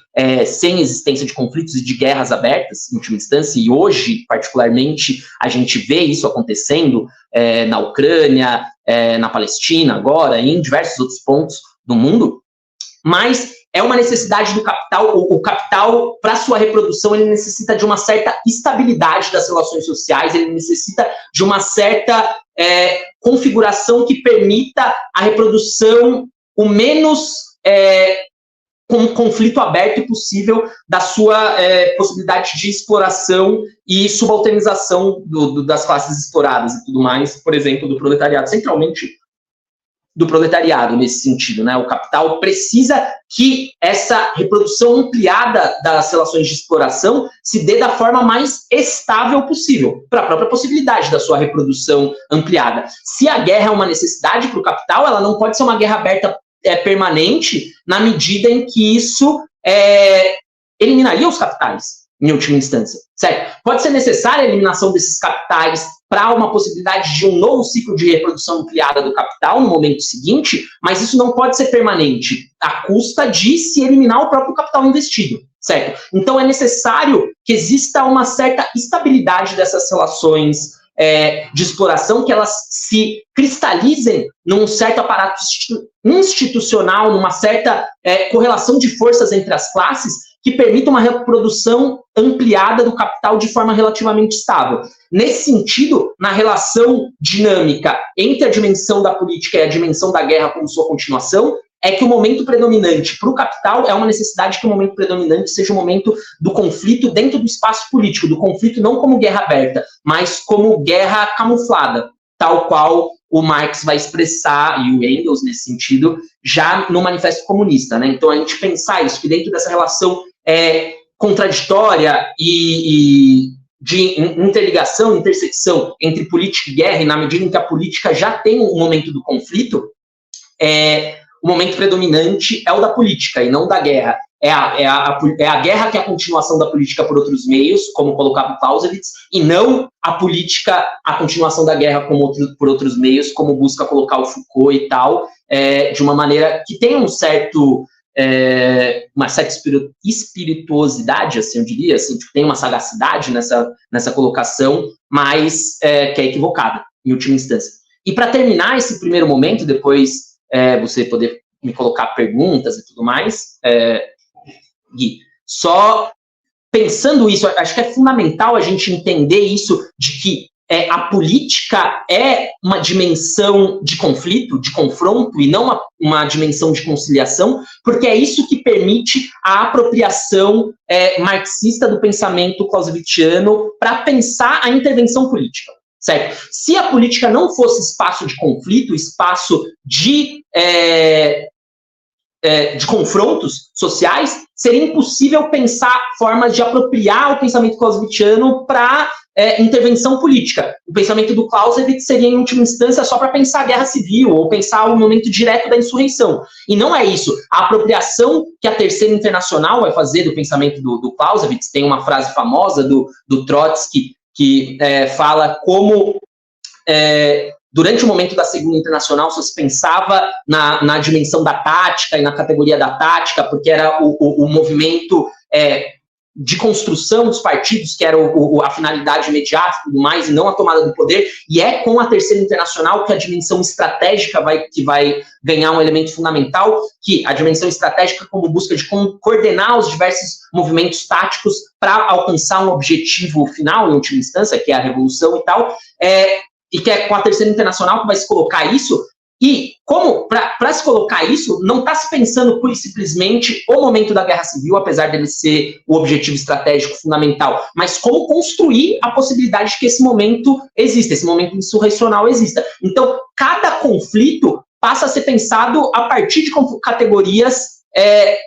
sem existência de conflitos e de guerras abertas, em última instância, e hoje, particularmente, a gente vê isso acontecendo na Ucrânia, na Palestina agora, e em diversos outros pontos do mundo, mas é uma necessidade do capital. O capital, para sua reprodução, ele necessita de uma certa estabilidade das relações sociais, ele necessita de uma certa configuração que permita a reprodução o menos com um conflito aberto possível da sua possibilidade de exploração e subalternização das classes exploradas e tudo mais, por exemplo, do proletariado, centralmente do proletariado nesse sentido, né? O capital precisa que essa reprodução ampliada das relações de exploração se dê da forma mais estável possível, para a própria possibilidade da sua reprodução ampliada. Se a guerra é uma necessidade para o capital, ela não pode ser uma guerra aberta permanente, na medida em que isso eliminaria os capitais, em última instância, certo? Pode ser necessária a eliminação desses capitais para uma possibilidade de um novo ciclo de reprodução ampliada do capital no momento seguinte, mas isso não pode ser permanente, à custa de se eliminar o próprio capital investido, certo? Então é necessário que exista uma certa estabilidade dessas relações de exploração, que elas se cristalizem num certo aparato institucional, numa certa correlação de forças entre as classes, que permita uma reprodução ampliada do capital de forma relativamente estável. Nesse sentido, na relação dinâmica entre a dimensão da política e a dimensão da guerra como sua continuação, é que o momento predominante para o capital é uma necessidade que o momento predominante seja o momento do conflito dentro do espaço político, do conflito não como guerra aberta, mas como guerra camuflada, tal qual o Marx vai expressar, e o Engels nesse sentido, já no Manifesto Comunista, né? Então a gente pensar isso, que dentro dessa relação contraditória e de interligação, intersecção entre política e guerra, e na medida em que a política já tem um momento do conflito, o momento predominante é o da política e não da guerra. É a guerra que é a continuação da política por outros meios, como colocava o Clausewitz, e não a política, a continuação da guerra por outros meios, como busca colocar o Foucault e tal, de uma maneira que tem uma certa espirituosidade, assim, eu diria, assim, que tem uma sagacidade nessa colocação, mas que é equivocada, em última instância. E para terminar esse primeiro momento, depois você poder me colocar perguntas e tudo mais, Gui, só pensando isso, acho que é fundamental a gente entender isso, de que a política é uma dimensão de conflito, de confronto, e não uma dimensão de conciliação, porque é isso que permite a apropriação marxista do pensamento clausewittiano para pensar a intervenção política, certo? Se a política não fosse espaço de conflito, espaço de confrontos sociais, seria impossível pensar formas de apropriar o pensamento clausewittiano para intervenção política. O pensamento do Clausewitz seria, em última instância, só para pensar a guerra civil, ou pensar o momento direto da insurreição. E não é isso. A apropriação que a Terceira Internacional vai fazer do pensamento do Clausewitz, tem uma frase famosa do Trotsky, que fala como durante o momento da Segunda Internacional só se pensava na dimensão da tática e na categoria da tática, porque era o movimento de construção dos partidos, que era a finalidade imediata e tudo mais, e não a tomada do poder, e é com a Terceira Internacional que a dimensão estratégica vai ganhar um elemento fundamental, que a dimensão estratégica como busca de coordenar os diversos movimentos táticos para alcançar um objetivo final, em última instância, que é a revolução e tal, e que é com a Terceira Internacional que vai se colocar isso. E como, para se colocar isso, não está se pensando pura e simplesmente o momento da guerra civil, apesar dele ser o objetivo estratégico fundamental, mas como construir a possibilidade de que esse momento exista, esse momento insurrecional exista. Então, cada conflito passa a ser pensado a partir de categorias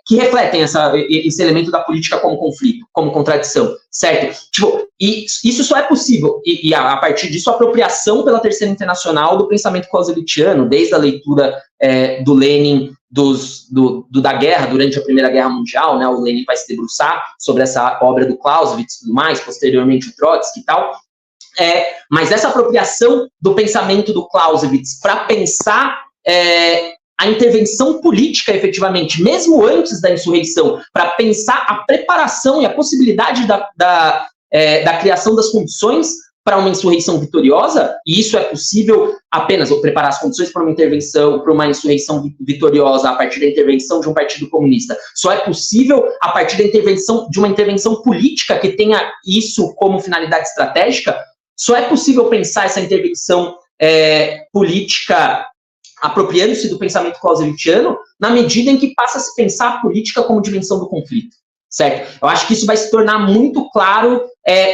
que refletem esse elemento da política como conflito, como contradição, certo? Tipo, e isso só é possível, e a partir disso, a apropriação pela Terceira Internacional do pensamento clausewittiano, desde a leitura do Lenin da guerra, durante a Primeira Guerra Mundial, né? O Lenin vai se debruçar sobre essa obra do Clausewitz e tudo mais, posteriormente o Trotsky e tal, mas essa apropriação do pensamento do Clausewitz para pensar a intervenção política, efetivamente, mesmo antes da insurreição, para pensar a preparação e a possibilidade da criação das condições para uma insurreição vitoriosa, e isso é possível apenas preparar as condições para uma insurreição vitoriosa a partir da intervenção de um partido comunista. Só é possível a partir de uma intervenção política que tenha isso como finalidade estratégica. Só é possível pensar essa intervenção política apropriando-se do pensamento clausewittiano, na medida em que passa a se pensar a política como dimensão do conflito, certo? Eu acho que isso vai se tornar muito claro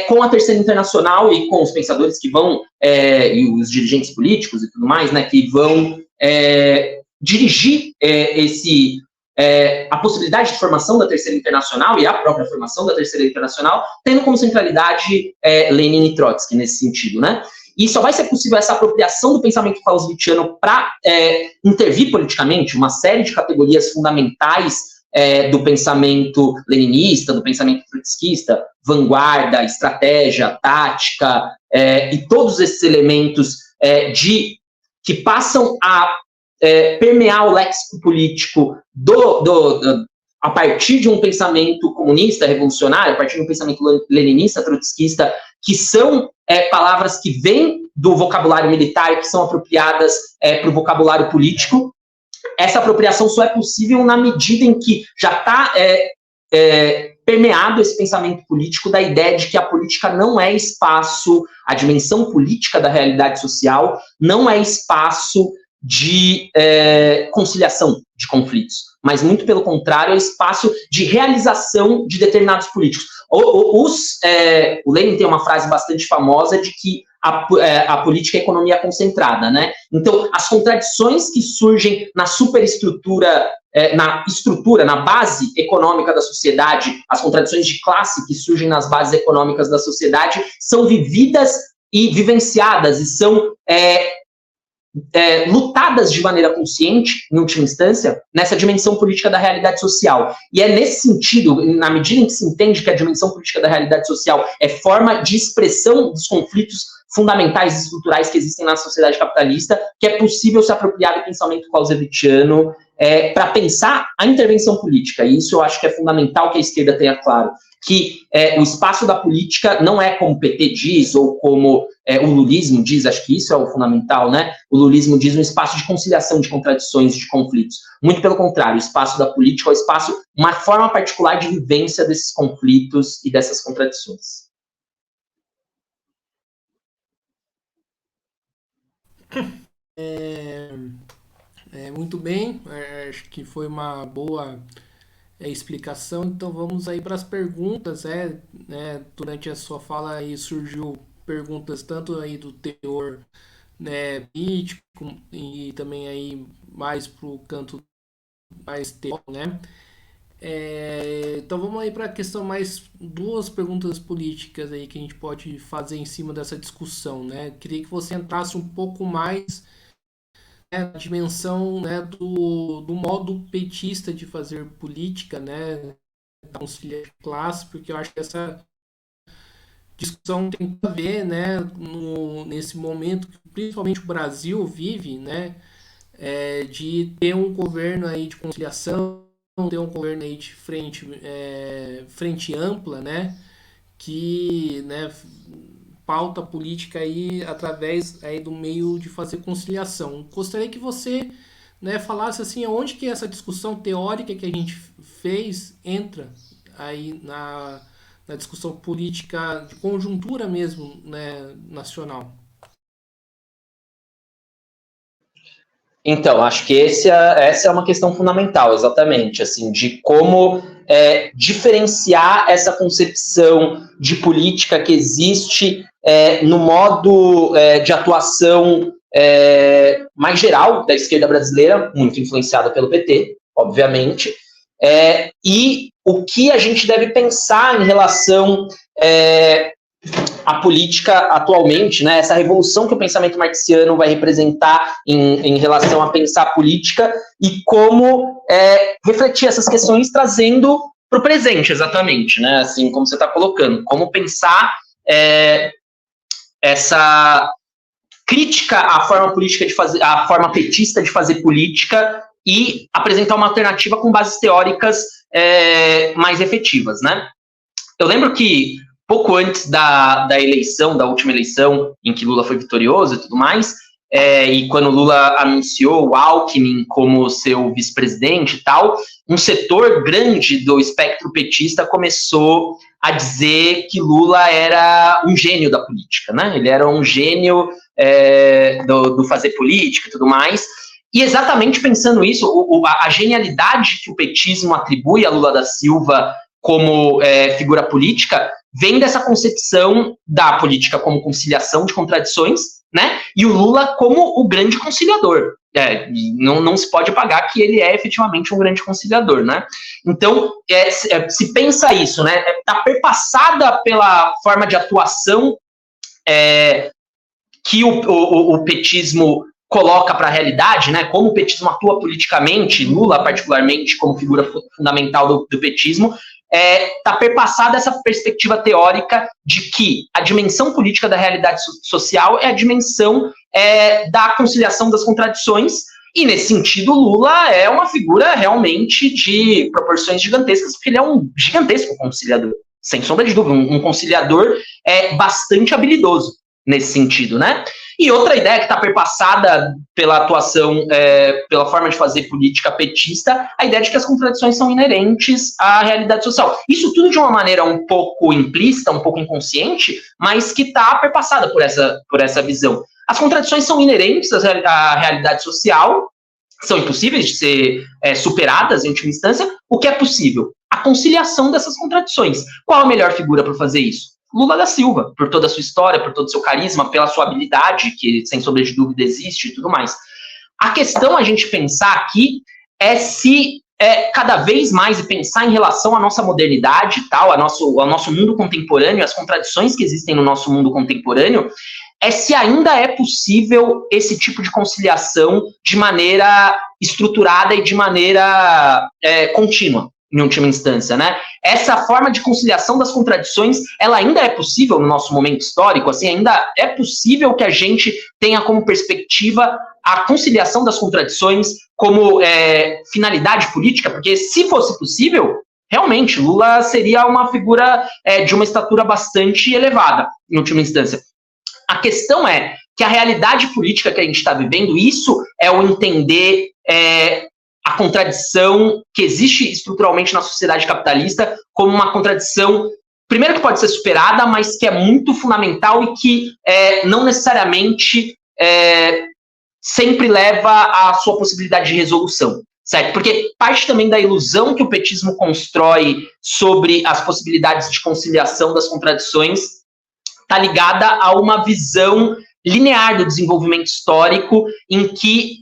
com a Terceira Internacional e com os pensadores que vão, e os dirigentes políticos e tudo mais, né, que vão dirigir a possibilidade de formação da Terceira Internacional e a própria formação da Terceira Internacional, tendo como centralidade Lenin e Trotsky nesse sentido, né? E só vai ser possível essa apropriação do pensamento clausewittiano para intervir politicamente uma série de categorias fundamentais do pensamento leninista, do pensamento trotskista, vanguarda, estratégia, tática, e todos esses elementos que passam a permear o léxico político a partir de um pensamento comunista, revolucionário, a partir de um pensamento leninista, trotskista, que são palavras que vêm do vocabulário militar e que são apropriadas para o vocabulário político. Essa apropriação só é possível na medida em que já está permeado esse pensamento político da ideia de que a política não é espaço, a dimensão política da realidade social não é espaço de conciliação de conflitos, mas muito pelo contrário, é espaço de realização de determinados políticos. O Lenin tem uma frase bastante famosa de que a política é a economia concentrada, né? Então, as contradições que surgem na superestrutura, na base econômica da sociedade, as contradições de classe que surgem nas bases econômicas da sociedade, são vividas e vivenciadas, e são lutadas de maneira consciente, em última instância, nessa dimensão política da realidade social. E é nesse sentido, na medida em que se entende que a dimensão política da realidade social é forma de expressão dos conflitos fundamentais e estruturais que existem na sociedade capitalista, que é possível se apropriar do pensamento clausewittiano para pensar a intervenção política. E isso eu acho que é fundamental que a esquerda tenha claro, que o espaço da política não é como o PT diz, ou como o lulismo diz, acho que isso é o fundamental, né? O lulismo diz um espaço de conciliação de contradições, de conflitos. Muito pelo contrário, o espaço da política é o espaço, uma forma particular de vivência desses conflitos e dessas contradições. Muito bem, acho que foi uma boa explicação. Então vamos aí para as perguntas. Durante a sua fala aí surgiu perguntas tanto aí do teor, né, político, e também aí mais para o canto mais teórico, né? Então vamos aí para a questão mais duas perguntas políticas aí que a gente pode fazer em cima dessa discussão, né? Queria que você entrasse um pouco mais na dimensão, né, do modo petista de fazer política, né, da conciliação de classe, porque eu acho que essa discussão tem a ver, né, nesse momento que principalmente o Brasil vive, né, de ter um governo aí de conciliação, ter um governo aí de frente ampla, né? Que, né, pauta política aí através aí do meio de fazer conciliação. Gostaria que você, né, falasse assim, aonde que essa discussão teórica que a gente fez entra aí na discussão política de conjuntura mesmo, né, nacional. Então, acho que essa é uma questão fundamental, exatamente, assim, de como diferenciar essa concepção de política que existe no modo de atuação mais geral da esquerda brasileira, muito influenciada pelo PT, obviamente, e o que a gente deve pensar em relação a política atualmente, né, essa revolução que o pensamento marxiano vai representar em relação a pensar a política e como refletir essas questões trazendo para o presente, exatamente, né, assim como você está colocando, como pensar essa crítica à forma política de fazer, à forma petista de fazer política e apresentar uma alternativa com bases teóricas mais efetivas, né? Eu lembro que pouco antes da eleição, da última eleição, em que Lula foi vitorioso e tudo mais, e quando Lula anunciou o Alckmin como seu vice-presidente e tal, um setor grande do espectro petista começou a dizer que Lula era um gênio da política, né? Ele era um gênio do fazer política e tudo mais. E exatamente pensando isso, a genialidade que o petismo atribui a Lula da Silva como figura política vem dessa concepção da política como conciliação de contradições, né? E o Lula como o grande conciliador. Não se pode apagar que ele é efetivamente um grande conciliador, né? Então, se pensa isso, né? Está perpassada pela forma de atuação que o petismo coloca para a realidade, né? Como o petismo atua politicamente, Lula particularmente como figura fundamental do petismo, está perpassada essa perspectiva teórica de que a dimensão política da realidade social é a dimensão da conciliação das contradições, e nesse sentido Lula é uma figura realmente de proporções gigantescas, porque ele é um gigantesco conciliador, sem sombra de dúvida, um conciliador bastante habilidoso nesse sentido, né? E outra ideia que está perpassada pela atuação, pela forma de fazer política petista, a ideia de que as contradições são inerentes à realidade social. Isso tudo de uma maneira um pouco implícita, um pouco inconsciente, mas que está perpassada por essa visão. As contradições são inerentes à realidade social, são impossíveis de ser superadas em última instância. O que é possível? A conciliação dessas contradições. Qual a melhor figura para fazer isso? Lula da Silva, por toda a sua história, por todo o seu carisma, pela sua habilidade, que sem sombra de dúvida existe e tudo mais. A questão a gente pensar aqui é se cada vez mais e pensar em relação à nossa modernidade e tal, ao nosso mundo contemporâneo, as contradições que existem no nosso mundo contemporâneo, se ainda é possível esse tipo de conciliação de maneira estruturada e de maneira contínua, em última instância, né? Essa forma de conciliação das contradições, ela ainda é possível no nosso momento histórico, assim, ainda é possível que a gente tenha como perspectiva a conciliação das contradições como finalidade política, porque se fosse possível, realmente, Lula seria uma figura de uma estatura bastante elevada, em última instância. A questão é que a realidade política que a gente está vivendo, isso é o entender a contradição que existe estruturalmente na sociedade capitalista como uma contradição, primeiro que pode ser superada, mas que é muito fundamental e que não necessariamente sempre leva à sua possibilidade de resolução, certo? Porque parte também da ilusão que o petismo constrói sobre as possibilidades de conciliação das contradições está ligada a uma visão linear do desenvolvimento histórico em que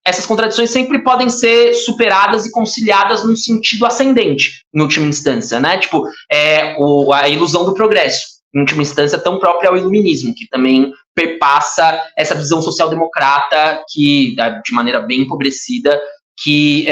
essas contradições sempre podem ser superadas e conciliadas num sentido ascendente, em última instância, né? Tipo, a ilusão do progresso, em última instância, tão própria ao iluminismo, que também perpassa essa visão social-democrata que, de maneira bem empobrecida, que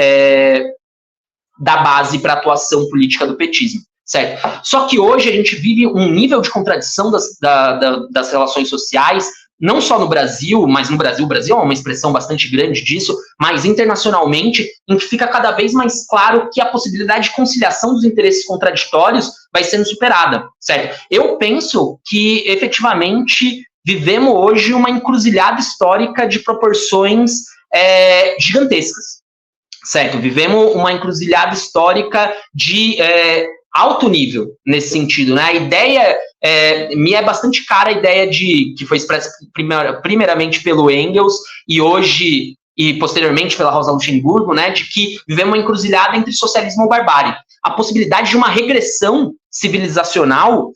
dá base para a atuação política do petismo, certo? Só que hoje a gente vive um nível de contradição das relações sociais não só no Brasil, mas no Brasil, o Brasil é uma expressão bastante grande disso, mas internacionalmente, em que fica cada vez mais claro que a possibilidade de conciliação dos interesses contraditórios vai sendo superada, certo? Eu penso que, efetivamente, vivemos hoje uma encruzilhada histórica de proporções gigantescas, certo? Vivemos uma encruzilhada histórica de alto nível nesse sentido, né? A ideia me é bastante cara, a ideia que foi expressa primeiramente pelo Engels e hoje e posteriormente pela Rosa Luxemburgo, né, de que vivemos uma encruzilhada entre socialismo ou barbárie. A possibilidade de uma regressão civilizacional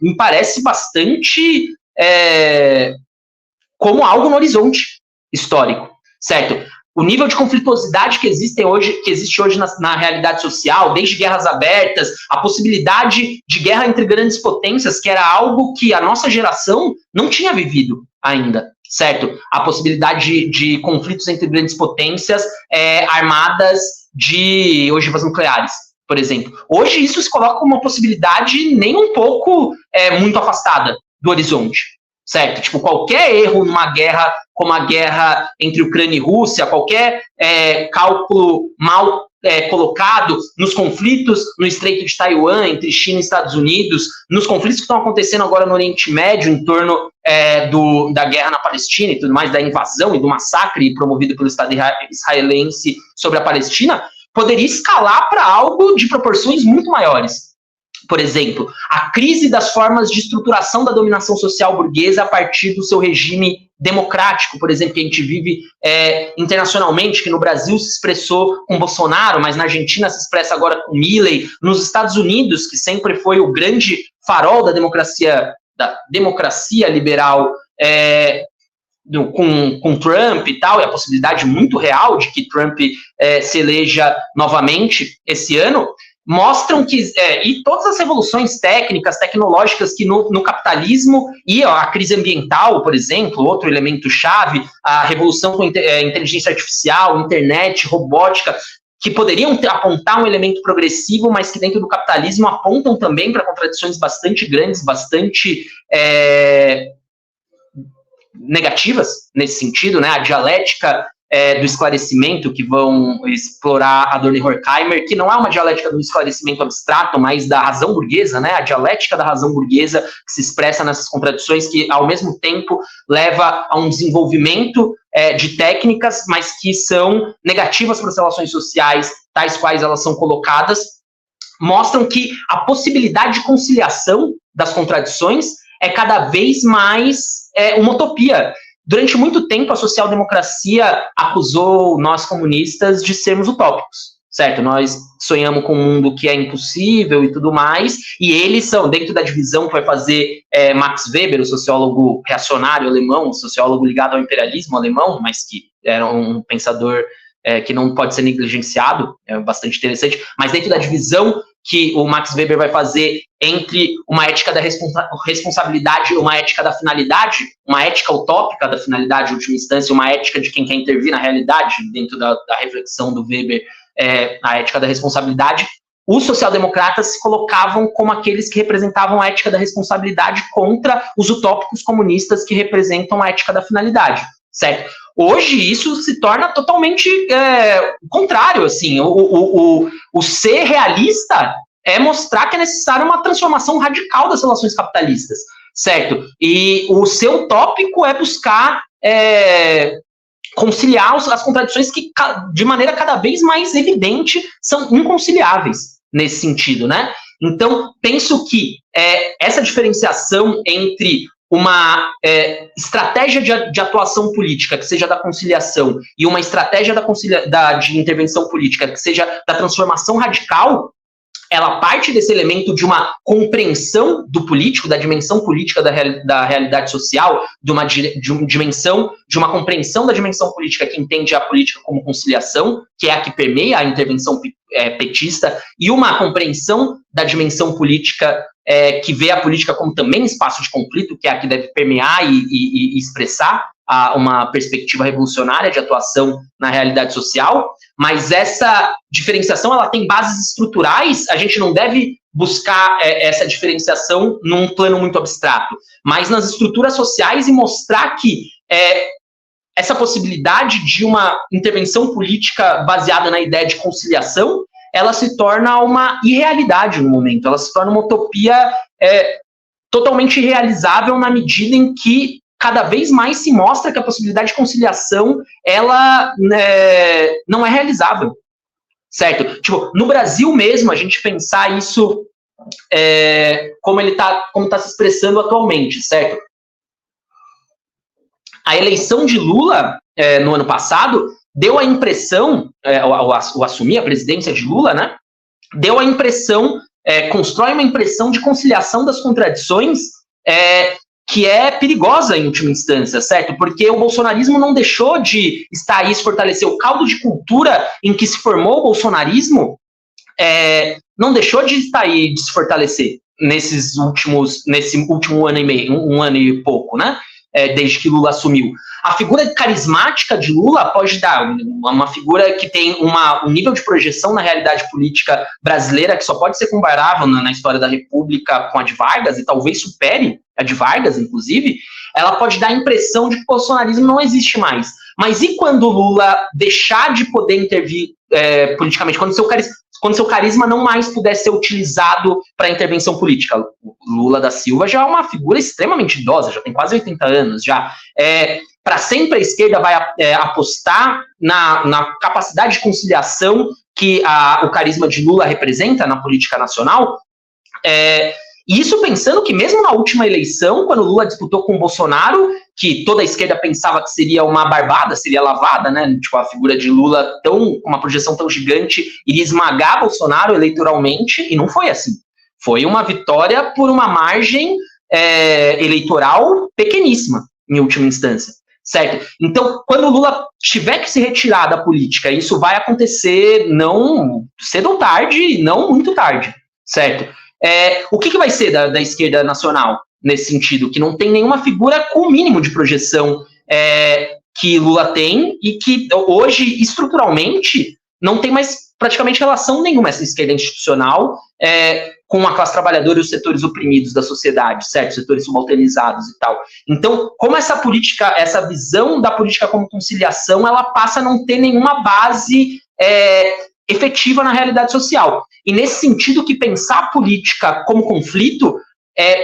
me parece bastante como algo no horizonte histórico, certo? O nível de conflituosidade que existe hoje na realidade social, desde guerras abertas, a possibilidade de guerra entre grandes potências, que era algo que a nossa geração não tinha vivido ainda, certo? A possibilidade de conflitos entre grandes potências armadas de ogivas nucleares, por exemplo. Hoje isso se coloca como uma possibilidade nem um pouco muito afastada do horizonte, certo? Tipo, qualquer erro numa guerra como a guerra entre Ucrânia e Rússia, qualquer cálculo mal colocado nos conflitos no Estreito de Taiwan, entre China e Estados Unidos, nos conflitos que estão acontecendo agora no Oriente Médio, em torno da guerra na Palestina e tudo mais, da invasão e do massacre promovido pelo Estado israelense sobre a Palestina, poderia escalar para algo de proporções muito maiores. Por exemplo, a crise das formas de estruturação da dominação social burguesa a partir do seu regime democrático, por exemplo, que a gente vive internacionalmente, que no Brasil se expressou com Bolsonaro, mas na Argentina se expressa agora com Milei, nos Estados Unidos, que sempre foi o grande farol da democracia liberal, com Trump e tal, e a possibilidade muito real de que Trump se eleja novamente esse ano, mostram que, e todas as revoluções técnicas, tecnológicas que no capitalismo e a crise ambiental, por exemplo, outro elemento chave, a revolução com inteligência artificial, internet, robótica, que poderiam apontar um elemento progressivo, mas que dentro do capitalismo apontam também para contradições bastante grandes, bastante negativas nesse sentido, né? A dialética do esclarecimento, que vão explorar Adorno e Horkheimer, que não é uma dialética do esclarecimento abstrato, mas da razão burguesa, né? A dialética da razão burguesa que se expressa nessas contradições, que ao mesmo tempo leva a um desenvolvimento de técnicas, mas que são negativas para as relações sociais, tais quais elas são colocadas, mostram que a possibilidade de conciliação das contradições é cada vez mais uma utopia. Durante muito tempo, a social-democracia acusou nós comunistas de sermos utópicos, certo? Nós sonhamos com um mundo que é impossível e tudo mais, e eles são, dentro da divisão que vai fazer Max Weber, o sociólogo reacionário alemão, o sociólogo ligado ao imperialismo alemão, mas que era um pensador que não pode ser negligenciado, é bastante interessante, mas dentro da divisão que o Max Weber vai fazer entre uma ética da responsabilidade e uma ética da finalidade, uma ética utópica da finalidade, em última instância, uma ética de quem quer intervir na realidade, dentro da reflexão do Weber, a ética da responsabilidade, os social-democratas se colocavam como aqueles que representavam a ética da responsabilidade contra os utópicos comunistas que representam a ética da finalidade, certo? Hoje isso se torna totalmente contrário, assim, o ser realista é mostrar que é necessária uma transformação radical das relações capitalistas, certo? E o ser utópico é buscar conciliar as contradições que, de maneira cada vez mais evidente, são inconciliáveis nesse sentido, né? Então, penso que essa diferenciação entre uma estratégia de atuação política que seja da conciliação e uma estratégia de intervenção política que seja da transformação radical, ela parte desse elemento de uma compreensão do político, da dimensão política da realidade social, de uma compreensão da dimensão política que entende a política como conciliação, que é a que permeia a intervenção petista, e uma compreensão da dimensão política que vê a política como também espaço de conflito, que é a que deve permear e expressar uma perspectiva revolucionária de atuação na realidade social, mas essa diferenciação ela tem bases estruturais, a gente não deve buscar essa diferenciação num plano muito abstrato, mas nas estruturas sociais e mostrar que essa possibilidade de uma intervenção política baseada na ideia de conciliação, ela se torna uma irrealidade no momento, ela se torna uma utopia totalmente irrealizável na medida em que cada vez mais se mostra que a possibilidade de conciliação, ela não é realizável, certo? Tipo, no Brasil mesmo, a gente pensar isso como tá se expressando atualmente, certo? A eleição de Lula no ano passado deu a impressão, ao assumir a presidência de Lula, né, deu a impressão, constrói uma impressão de conciliação das contradições que é perigosa em última instância, certo? Porque o bolsonarismo não deixou de estar aí se fortalecer. O caldo de cultura em que se formou o bolsonarismo não deixou de estar aí de se fortalecer nesse último ano e meio, um ano e pouco, né? Desde que Lula assumiu. A figura carismática de Lula pode dar uma figura que tem um nível de projeção na realidade política brasileira que só pode ser comparável na história da República com a de Vargas, e talvez supere a de Vargas, inclusive. Ela pode dar a impressão de que o bolsonarismo não existe mais. Mas e quando Lula deixar de poder intervir politicamente, quando seu carisma não mais puder ser utilizado para intervenção política? Lula da Silva já é uma figura extremamente idosa, já tem quase 80 anos, já. Para sempre a esquerda vai apostar na capacidade de conciliação que o carisma de Lula representa na política nacional, e isso pensando que mesmo na última eleição, quando Lula disputou com o Bolsonaro, que toda a esquerda pensava que seria uma barbada, seria lavada, né? Tipo, a figura de Lula com uma projeção tão gigante iria esmagar Bolsonaro eleitoralmente, e não foi assim. Foi uma vitória por uma margem eleitoral pequeníssima, em última instância, certo? Então, quando o Lula tiver que se retirar da política, isso vai acontecer não cedo ou tarde, não muito tarde, certo? O que vai ser da esquerda nacional nesse sentido? Que não tem nenhuma figura com o mínimo de projeção que Lula tem e que hoje, estruturalmente, não tem mais praticamente relação nenhuma essa esquerda institucional com a classe trabalhadora e os setores oprimidos da sociedade, certo? Setores subalternizados e tal. Então, como essa política, essa visão da política como conciliação, ela passa a não ter nenhuma base efetiva na realidade social. E nesse sentido que pensar a política como conflito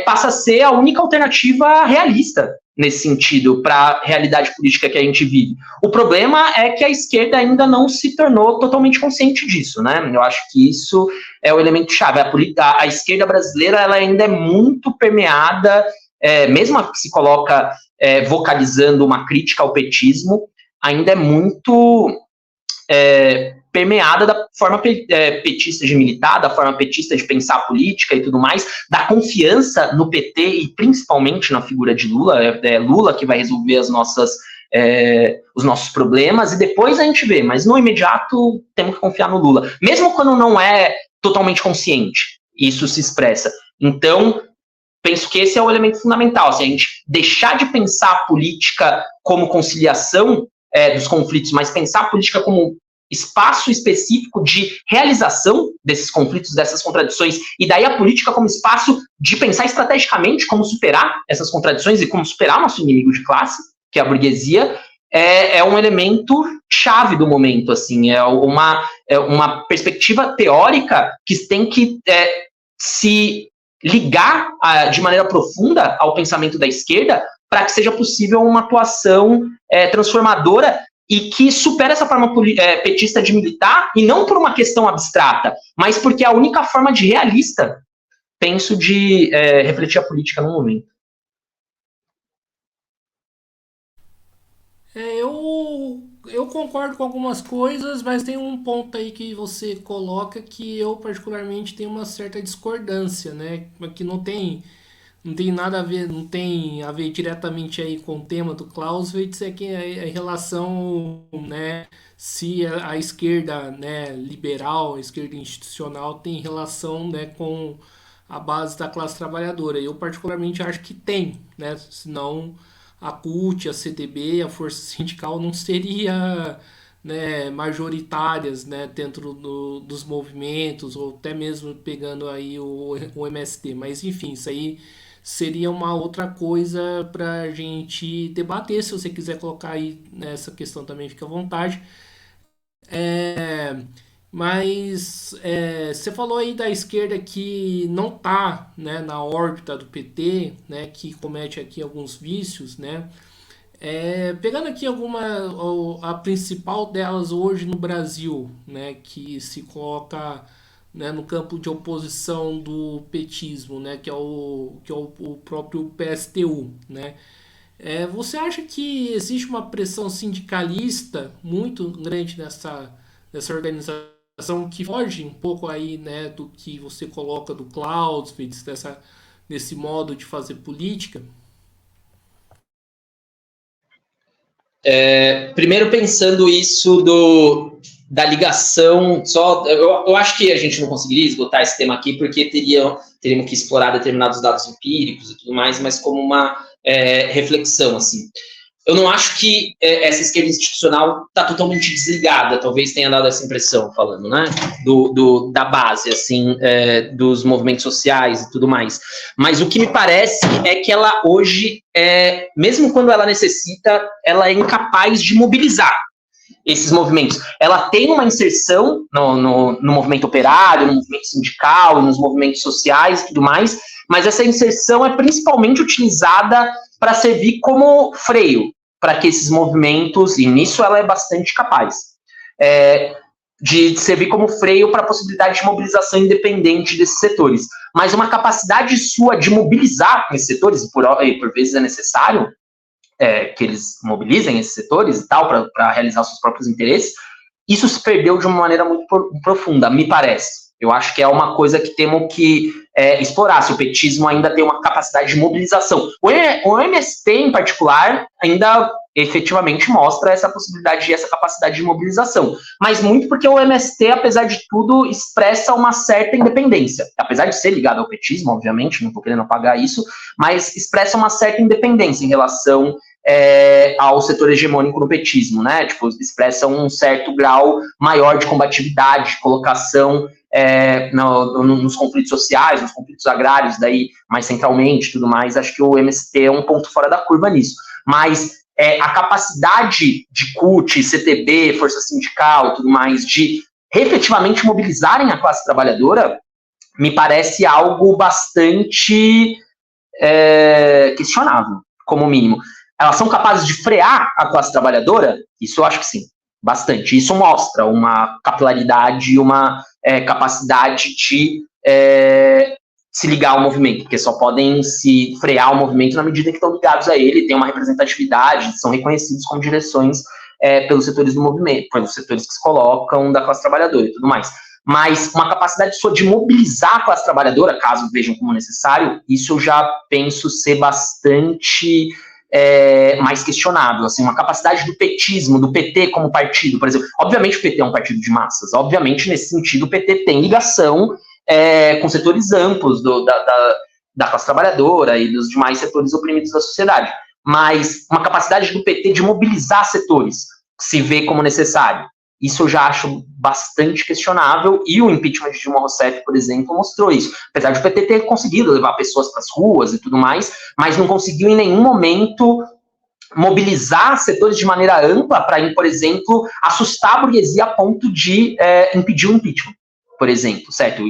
passa a ser a única alternativa realista nesse sentido para a realidade política que a gente vive. O problema é que a esquerda ainda não se tornou totalmente consciente disso, né? Eu acho que isso é o elemento chave. A esquerda brasileira ela ainda é muito permeada, mesmo a que se coloca vocalizando uma crítica ao petismo, ainda é muito permeada da forma petista de militar, da forma petista de pensar a política e tudo mais, da confiança no PT e principalmente na figura de Lula. É Lula que vai resolver os nossos problemas e depois a gente vê, mas no imediato temos que confiar no Lula, mesmo quando não é totalmente consciente, isso se expressa. Então, penso que esse é o elemento fundamental, assim, a gente deixar de pensar a política como conciliação dos conflitos, mas pensar a política como espaço específico de realização desses conflitos, dessas contradições, e daí a política como espaço de pensar estrategicamente como superar essas contradições e como superar nosso inimigo de classe, que é a burguesia, é um elemento chave do momento, assim, é uma perspectiva teórica que tem que se ligar de maneira profunda ao pensamento da esquerda para que seja possível uma atuação transformadora e que supera essa forma petista de militar, e não por uma questão abstrata, mas porque é a única forma de realista, penso, de refletir a política no momento. Eu concordo com algumas coisas, mas tem um ponto aí que você coloca que eu particularmente tenho uma certa discordância, né? Que não tem nada a ver, não tem a ver diretamente aí com o tema do Clausewitz, é que a relação, né, se a esquerda, né, liberal, a esquerda institucional tem relação, né, com a base da classe trabalhadora. Eu particularmente acho que tem, né? Senão a CUT, a CTB, a Força Sindical não seria, né, majoritárias, né, dentro dos movimentos, ou até mesmo pegando aí o MST. Mas enfim, isso aí seria uma outra coisa para a gente debater. Se você quiser colocar aí nessa questão também, fica à vontade. Mas você falou aí da esquerda que não está, né, na órbita do PT, né, que comete aqui alguns vícios, né? Pegando aqui a principal delas hoje no Brasil, né, que se coloca, né, no campo de oposição do petismo, né, que é o próprio PSTU, né? Você acha que existe uma pressão sindicalista muito grande nessa organização que foge um pouco aí, né, do que você coloca do Clausewitz, desse modo de fazer política? Primeiro pensando isso da ligação, eu acho que a gente não conseguiria esgotar esse tema aqui, porque teríamos que explorar determinados dados empíricos e tudo mais, mas como uma reflexão, assim. Eu não acho que essa esquerda institucional está totalmente desligada, talvez tenha dado essa impressão, falando, né, da base, assim, dos movimentos sociais e tudo mais. Mas o que me parece é que ela hoje, mesmo quando ela necessita, ela é incapaz de mobilizar esses movimentos. Ela tem uma inserção no movimento operário, no movimento sindical, nos movimentos sociais e tudo mais, mas essa inserção é principalmente utilizada para servir como freio para que esses movimentos, e nisso ela é bastante capaz, de servir como freio para a possibilidade de mobilização independente desses setores. Mas uma capacidade sua de mobilizar esses setores, e por vezes é necessário que eles mobilizem esses setores e tal, para realizar seus próprios interesses, isso se perdeu de uma maneira muito profunda, me parece. Eu acho que é uma coisa que temos que explorar, se o petismo ainda tem uma capacidade de mobilização. O MST, em particular, ainda efetivamente mostra essa possibilidade e essa capacidade de mobilização. Mas muito porque o MST, apesar de tudo, expressa uma certa independência. Apesar de ser ligado ao petismo, obviamente, não estou querendo apagar isso, mas expressa uma certa independência em relação ao setor hegemônico no petismo, né? Tipo, expressa um certo grau maior de combatividade, de colocação nos conflitos sociais, nos conflitos agrários, daí mais centralmente, tudo mais. Acho que o MST é um ponto fora da curva nisso. Mas a capacidade de CUT, CTB, Força Sindical, tudo mais, de efetivamente mobilizarem a classe trabalhadora, me parece algo bastante questionável, como mínimo. Elas são capazes de frear a classe trabalhadora? Isso eu acho que sim, bastante. Isso mostra uma capilaridade, uma capacidade de se ligar ao movimento, porque só podem se frear o movimento na medida que estão ligados a ele, tem uma representatividade, são reconhecidos como direções pelos setores do movimento, pelos setores que se colocam da classe trabalhadora e tudo mais. Mas uma capacidade sua de mobilizar a classe trabalhadora, caso vejam como necessário, isso eu já penso ser bastante mais questionável, assim, uma capacidade do petismo, do PT como partido, por exemplo. Obviamente o PT é um partido de massas, obviamente nesse sentido o PT tem ligação com setores amplos da classe trabalhadora e dos demais setores oprimidos da sociedade, mas uma capacidade do PT de mobilizar setores, se vê como necessário, isso eu já acho bastante questionável, e o impeachment de Dilma Rousseff, por exemplo, mostrou isso. Apesar de o PT ter conseguido levar pessoas para as ruas e tudo mais, mas não conseguiu em nenhum momento mobilizar setores de maneira ampla para, por exemplo, assustar a burguesia a ponto de impedir o impeachment, por exemplo, certo?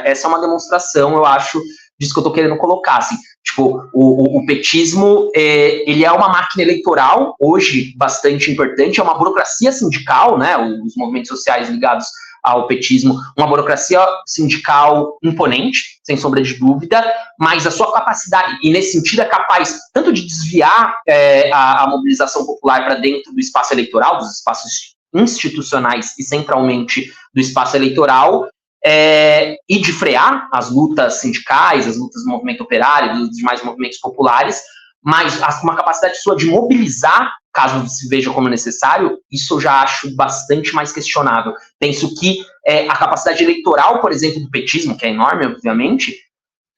Essa é uma demonstração, eu acho, disso que eu estou querendo colocar, assim. Tipo, o petismo, ele é uma máquina eleitoral, hoje, bastante importante, é uma burocracia sindical, né, os movimentos sociais ligados ao petismo, uma burocracia sindical imponente, sem sombra de dúvida, mas a sua capacidade, e nesse sentido é capaz tanto de desviar a mobilização popular para dentro do espaço eleitoral, dos espaços institucionais e centralmente do espaço eleitoral, e de frear as lutas sindicais, as lutas do movimento operário, dos demais movimentos populares, mas uma capacidade sua de mobilizar, caso se veja como necessário, isso eu já acho bastante mais questionável. Penso que a capacidade eleitoral, por exemplo, do petismo, que é enorme, obviamente,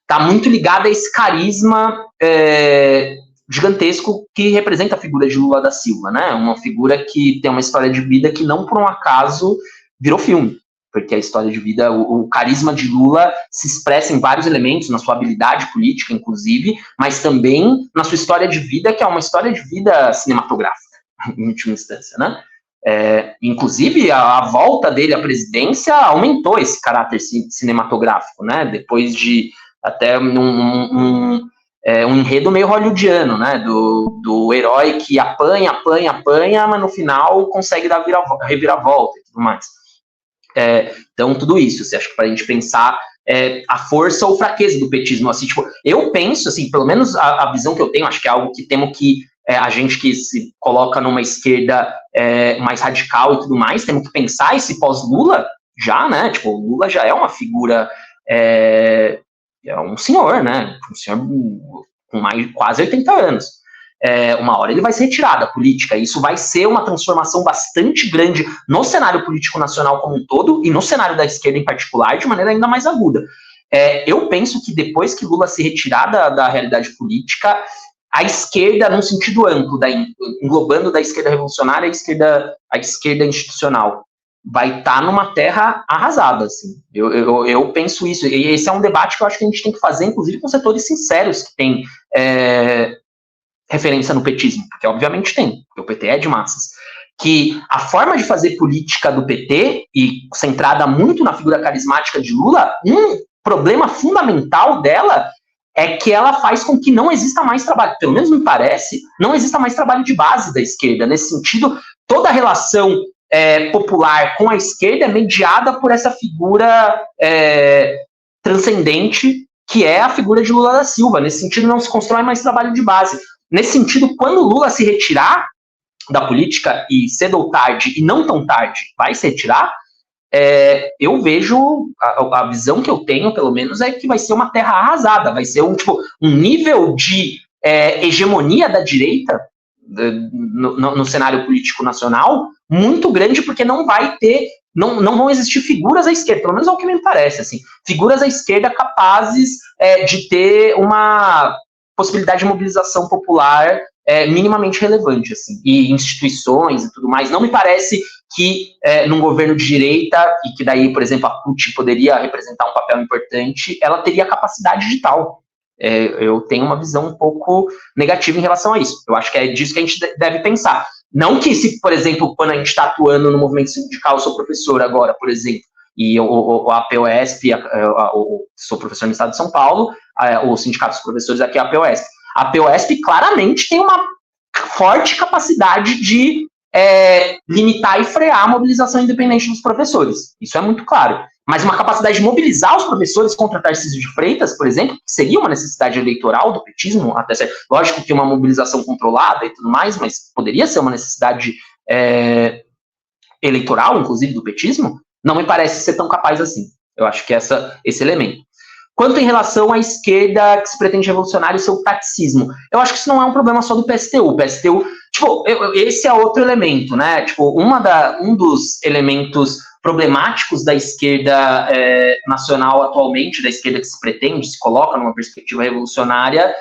está muito ligada a esse carisma gigantesco que representa a figura de Lula da Silva, né? Uma figura que tem uma história de vida que não por um acaso virou filme, porque a história de vida, o carisma de Lula se expressa em vários elementos, na sua habilidade política, inclusive, mas também na sua história de vida, que é uma história de vida cinematográfica, em última instância, né? Inclusive, a volta dele à presidência aumentou esse caráter cinematográfico, né? Depois de até um enredo meio hollywoodiano, né? Do herói que apanha, mas no final consegue dar reviravolta e tudo mais. Então, tudo isso, assim, acho que para a gente pensar a força ou fraqueza do petismo, assim, tipo, eu penso, assim, pelo menos a visão que eu tenho, acho que é algo que temos que, a gente que se coloca numa esquerda mais radical e tudo mais, temos que pensar esse pós-Lula já, né, tipo, o Lula já é uma figura, é um senhor, né, um senhor com mais quase 80 anos. Uma hora ele vai ser retirado da política. Isso vai ser uma transformação bastante grande no cenário político nacional como um todo e no cenário da esquerda em particular, de maneira ainda mais aguda. Eu penso que depois que Lula se retirar da realidade política, a esquerda, num sentido amplo, englobando da esquerda revolucionária a esquerda institucional, vai estar numa terra arrasada, assim. Eu penso isso. E esse é um debate que eu acho que a gente tem que fazer, inclusive com setores sinceros que têm referência no petismo, porque obviamente tem, porque o PT é de massas, que a forma de fazer política do PT, e centrada muito na figura carismática de Lula, um problema fundamental dela é que ela faz com que não exista mais trabalho, pelo menos me parece, não exista mais trabalho de base da esquerda. Nesse sentido, toda a relação popular com a esquerda é mediada por essa figura transcendente, que é a figura de Lula da Silva. Nesse sentido, não se constrói mais trabalho de base. Nesse sentido, quando Lula se retirar da política, e cedo ou tarde, e não tão tarde, vai se retirar, eu vejo, a visão que eu tenho, pelo menos, é que vai ser uma terra arrasada, vai ser um nível de hegemonia da direita no cenário político nacional muito grande, porque não vai ter, não vão existir figuras à esquerda, pelo menos é o que me parece, assim, figuras à esquerda capazes de ter uma possibilidade de mobilização popular minimamente relevante, assim, e instituições e tudo mais. Não me parece que num governo de direita, e que daí, por exemplo, a CUT poderia representar um papel importante, ela teria capacidade de tal. Eu tenho uma visão um pouco negativa em relação a isso. Eu acho que é disso que a gente deve pensar. Não que se, por exemplo, quando a gente está atuando no movimento sindical, eu sou professor agora, por exemplo, e a POSP, sou professor no estado de São Paulo, o Sindicato dos Professores aqui é a POSP. A POSP claramente tem uma forte capacidade de limitar e frear a mobilização independente dos professores. Isso é muito claro. Mas uma capacidade de mobilizar os professores contra Tarcísio de Freitas, por exemplo, que seria uma necessidade eleitoral do petismo, até ser, lógico que uma mobilização controlada e tudo mais, mas poderia ser uma necessidade eleitoral, inclusive, do petismo, não me parece ser tão capaz assim. Eu acho que esse elemento. Quanto em relação à esquerda que se pretende revolucionar e o seu taticismo, eu acho que isso não é um problema só do PSTU. O PSTU, esse é outro elemento, né? Um dos elementos problemáticos da esquerda nacional atualmente, da esquerda que se pretende, se coloca numa perspectiva revolucionária,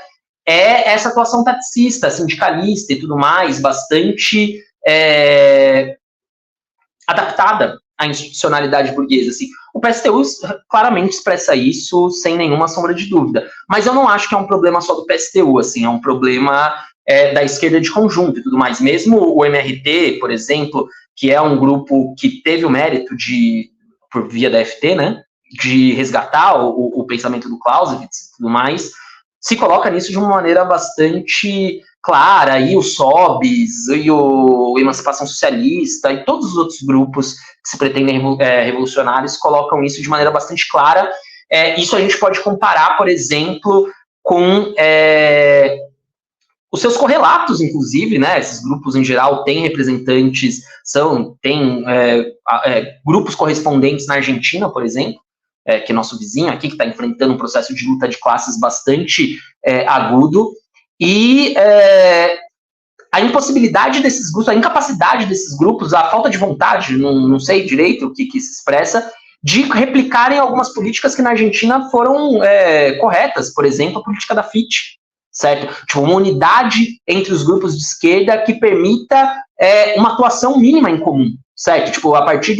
é essa atuação taticista, sindicalista e tudo mais, bastante adaptada à institucionalidade burguesa, assim. O PSTU claramente expressa isso sem nenhuma sombra de dúvida, mas eu não acho que é um problema só do PSTU, assim, é um problema da esquerda de conjunto e tudo mais. Mesmo o MRT, por exemplo, que é um grupo que teve o mérito por via da FT, né, de resgatar o pensamento do Clausewitz e tudo mais, se coloca nisso de uma maneira bastante clara, e o SOBS, e o Emancipação Socialista, e todos os outros grupos que se pretendem revolucionários colocam isso de maneira bastante clara. Isso a gente pode comparar, por exemplo, com os seus correlatos, inclusive, né? Esses grupos, em geral, têm representantes, têm grupos correspondentes na Argentina, por exemplo, que é nosso vizinho aqui, que está enfrentando um processo de luta de classes bastante agudo, e a impossibilidade desses grupos, a incapacidade desses grupos, a falta de vontade, não sei direito o que se expressa, de replicarem algumas políticas que na Argentina foram corretas, por exemplo, a política da FIT, certo? Tipo, uma unidade entre os grupos de esquerda que permita uma atuação mínima em comum, certo? Tipo, a partir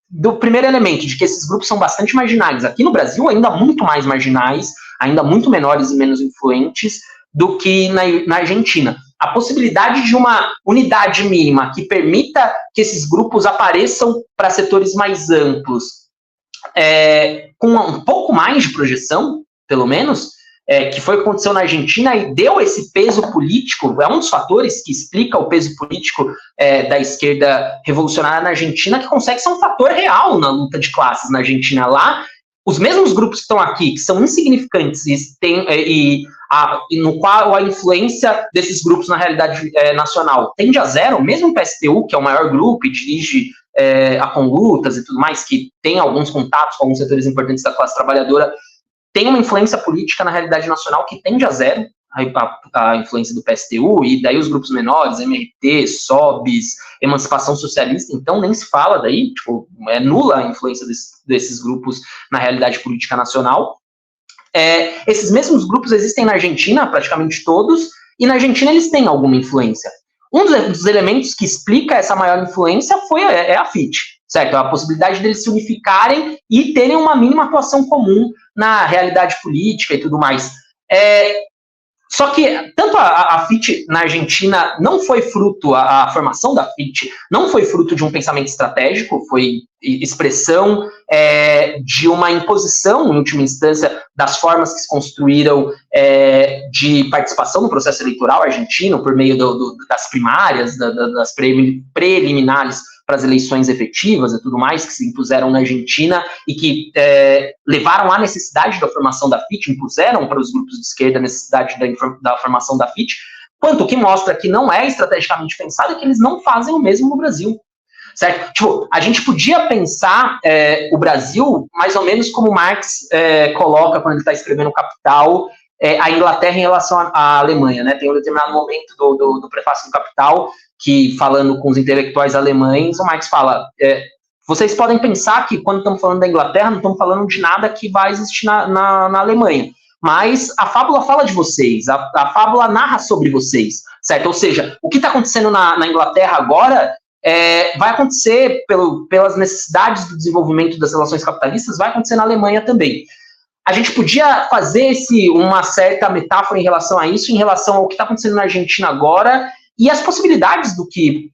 do primeiro elemento, de que esses grupos são bastante marginais. Aqui no Brasil, ainda muito mais marginais, ainda muito menores e menos influentes do que na Argentina. A possibilidade de uma unidade mínima que permita que esses grupos apareçam para setores mais amplos, com um pouco mais de projeção, pelo menos, que foi o que aconteceu na Argentina e deu esse peso político, é um dos fatores que explica o peso político da esquerda revolucionária na Argentina, que consegue ser um fator real na luta de classes na Argentina. Lá, os mesmos grupos que estão aqui, que são insignificantes e no qual a influência desses grupos na realidade nacional tende a zero, mesmo o PSTU, que é o maior grupo e dirige a Conlutas e tudo mais, que tem alguns contatos com alguns setores importantes da classe trabalhadora, tem uma influência política na realidade nacional que tende a zero, a influência do PSTU, e daí os grupos menores, MRT, SOBs, Emancipação Socialista, então nem se fala daí, tipo, é nula a influência desses grupos na realidade política nacional. Esses mesmos grupos existem na Argentina, praticamente todos, e na Argentina eles têm alguma influência. Um dos elementos que explica essa maior influência é a FIT, certo? A possibilidade deles se unificarem e terem uma mínima atuação comum na realidade política e tudo mais. Só que tanto a FIT na Argentina não foi fruto, a formação da FIT não foi fruto de um pensamento estratégico, foi expressão de uma imposição, em última instância, das formas que se construíram de participação no processo eleitoral argentino, por meio das primárias, das preliminares para as eleições efetivas e tudo mais, que se impuseram na Argentina e que levaram à necessidade da formação da FIT, impuseram para os grupos de esquerda a necessidade da formação da FIT, quanto que mostra que não é estrategicamente pensado e que eles não fazem o mesmo no Brasil. Certo? Tipo, a gente podia pensar o Brasil mais ou menos como Marx coloca quando ele está escrevendo o Capital, a Inglaterra em relação à Alemanha, né? Tem um determinado momento do prefácio do Capital que, falando com os intelectuais alemães, o Marx fala, vocês podem pensar que quando estamos falando da Inglaterra, não estamos falando de nada que vai existir na Alemanha, mas a fábula fala de vocês, a fábula narra sobre vocês, certo? Ou seja, o que está acontecendo na Inglaterra agora vai acontecer pelas necessidades do desenvolvimento das relações capitalistas, vai acontecer na Alemanha também. A gente podia fazer uma certa metáfora em relação a isso, em relação ao que está acontecendo na Argentina agora, e as possibilidades do que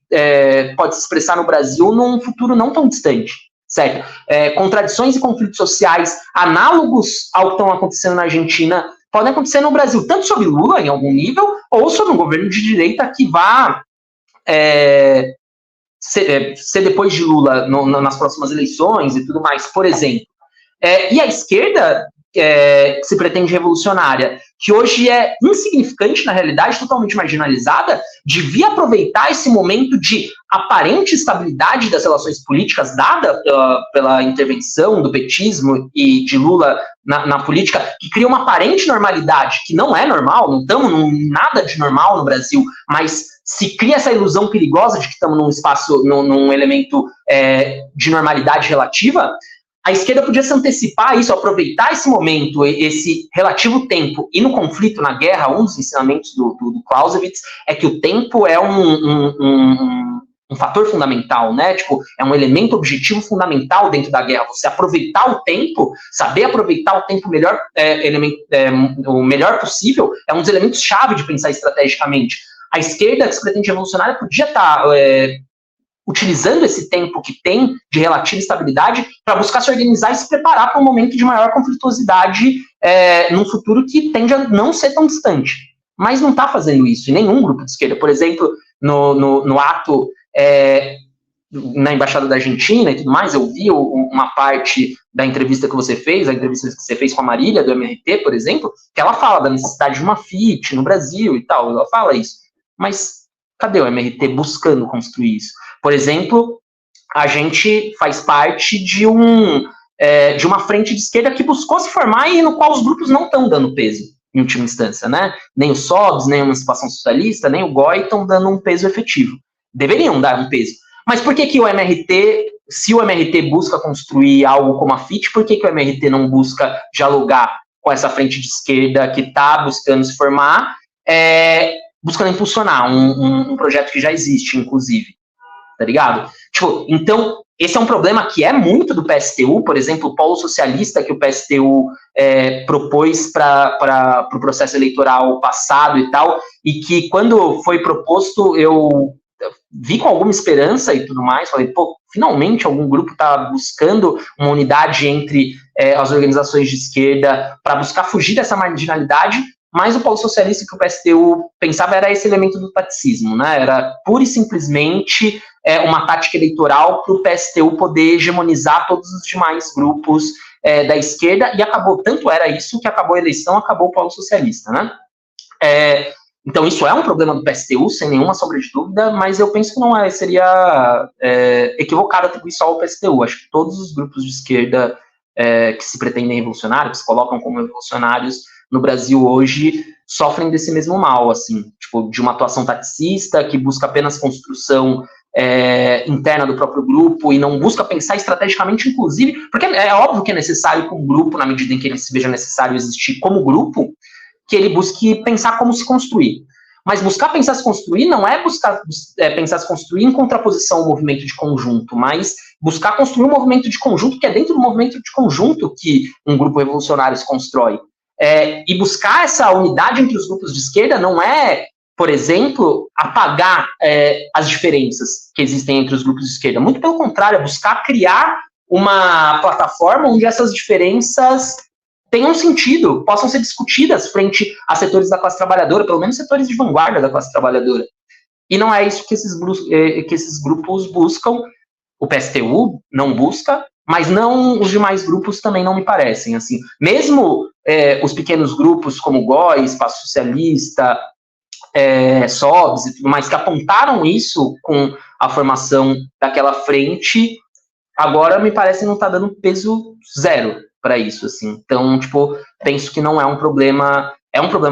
pode se expressar no Brasil num futuro não tão distante, certo? Contradições e conflitos sociais análogos ao que estão acontecendo na Argentina podem acontecer no Brasil, tanto sob Lula, em algum nível, ou sob um governo de direita que vá ser depois de Lula nas próximas eleições e tudo mais, por exemplo. E a esquerda, que se pretende revolucionária, que hoje é insignificante na realidade, totalmente marginalizada, devia aproveitar esse momento de aparente estabilidade das relações políticas dada pela intervenção do petismo e de Lula na política, que cria uma aparente normalidade, que não é normal, não estamos nada de normal no Brasil, mas se cria essa ilusão perigosa de que estamos num espaço, num elemento de normalidade relativa. A esquerda podia se antecipar a isso, aproveitar esse momento, esse relativo tempo, e no conflito, na guerra, um dos ensinamentos do Clausewitz é que o tempo é um fator fundamental, né? Tipo, é um elemento objetivo fundamental dentro da guerra. Você aproveitar o tempo, saber aproveitar o tempo melhor, o melhor possível, é um dos elementos-chave de pensar estrategicamente. A esquerda, que se pretende revolucionária, podia estar utilizando esse tempo que tem de relativa estabilidade para buscar se organizar e se preparar para um momento de maior conflituosidade num futuro que tende a não ser tão distante. Mas não está fazendo isso em nenhum grupo de esquerda. Por exemplo, no ato na Embaixada da Argentina e tudo mais, eu vi uma parte da entrevista que você fez, a entrevista que você fez com a Marília, do MRT, por exemplo, que ela fala da necessidade de uma FIT no Brasil e tal, ela fala isso. Mas cadê o MRT buscando construir isso? Por exemplo, a gente faz parte de uma frente de esquerda que buscou se formar e no qual os grupos não estão dando peso, em última instância, né? Nem os SOBs, nem a Emancipação Socialista, nem o GOI estão dando um peso efetivo. Deveriam dar um peso. Mas por que o MRT, se o MRT busca construir algo como a FIT, por que o MRT não busca dialogar com essa frente de esquerda que está buscando se formar, buscando impulsionar um projeto que já existe, inclusive, tá ligado? Tipo, então, esse é um problema que é muito do PSTU, por exemplo, o polo socialista que o PSTU propôs para o processo eleitoral passado e tal, e que quando foi proposto, eu vi com alguma esperança e tudo mais, falei, pô, finalmente algum grupo está buscando uma unidade entre as organizações de esquerda para buscar fugir dessa marginalidade, mas o polo socialista que o PSTU pensava era esse elemento do taticismo, né? Era pura e simplesmente uma tática eleitoral para o PSTU poder hegemonizar todos os demais grupos da esquerda, e acabou, tanto era isso que acabou a eleição, acabou o polo socialista, né? Então, isso é um problema do PSTU, sem nenhuma sombra de dúvida, mas eu penso que não seria equivocado atribuir só ao PSTU. Acho que todos os grupos de esquerda que se pretendem revolucionários, que se colocam como revolucionários no Brasil hoje, sofrem desse mesmo mal, assim, tipo, de uma atuação taticista, que busca apenas construção interna do próprio grupo e não busca pensar estrategicamente, inclusive, porque é óbvio que é necessário que um grupo, na medida em que ele se veja necessário existir como grupo, que ele busque pensar como se construir. Mas buscar pensar se construir não é buscar pensar se construir em contraposição ao movimento de conjunto, mas buscar construir um movimento de conjunto que é dentro do movimento de conjunto que um grupo revolucionário se constrói. E buscar essa unidade entre os grupos de esquerda não é, por exemplo, apagar as diferenças que existem entre os grupos de esquerda. Muito pelo contrário, é buscar criar uma plataforma onde essas diferenças tenham sentido, possam ser discutidas frente a setores da classe trabalhadora, pelo menos setores de vanguarda da classe trabalhadora. E não é isso que esses grupos buscam. O PSTU não busca, mas não os demais grupos também não me parecem. Assim, mesmo os pequenos grupos como o GOI, Espaço Socialista, SOBS e tudo mais, que apontaram isso com a formação daquela frente, agora me parece não está dando peso zero para isso, assim. Então, tipo, penso que não é um problema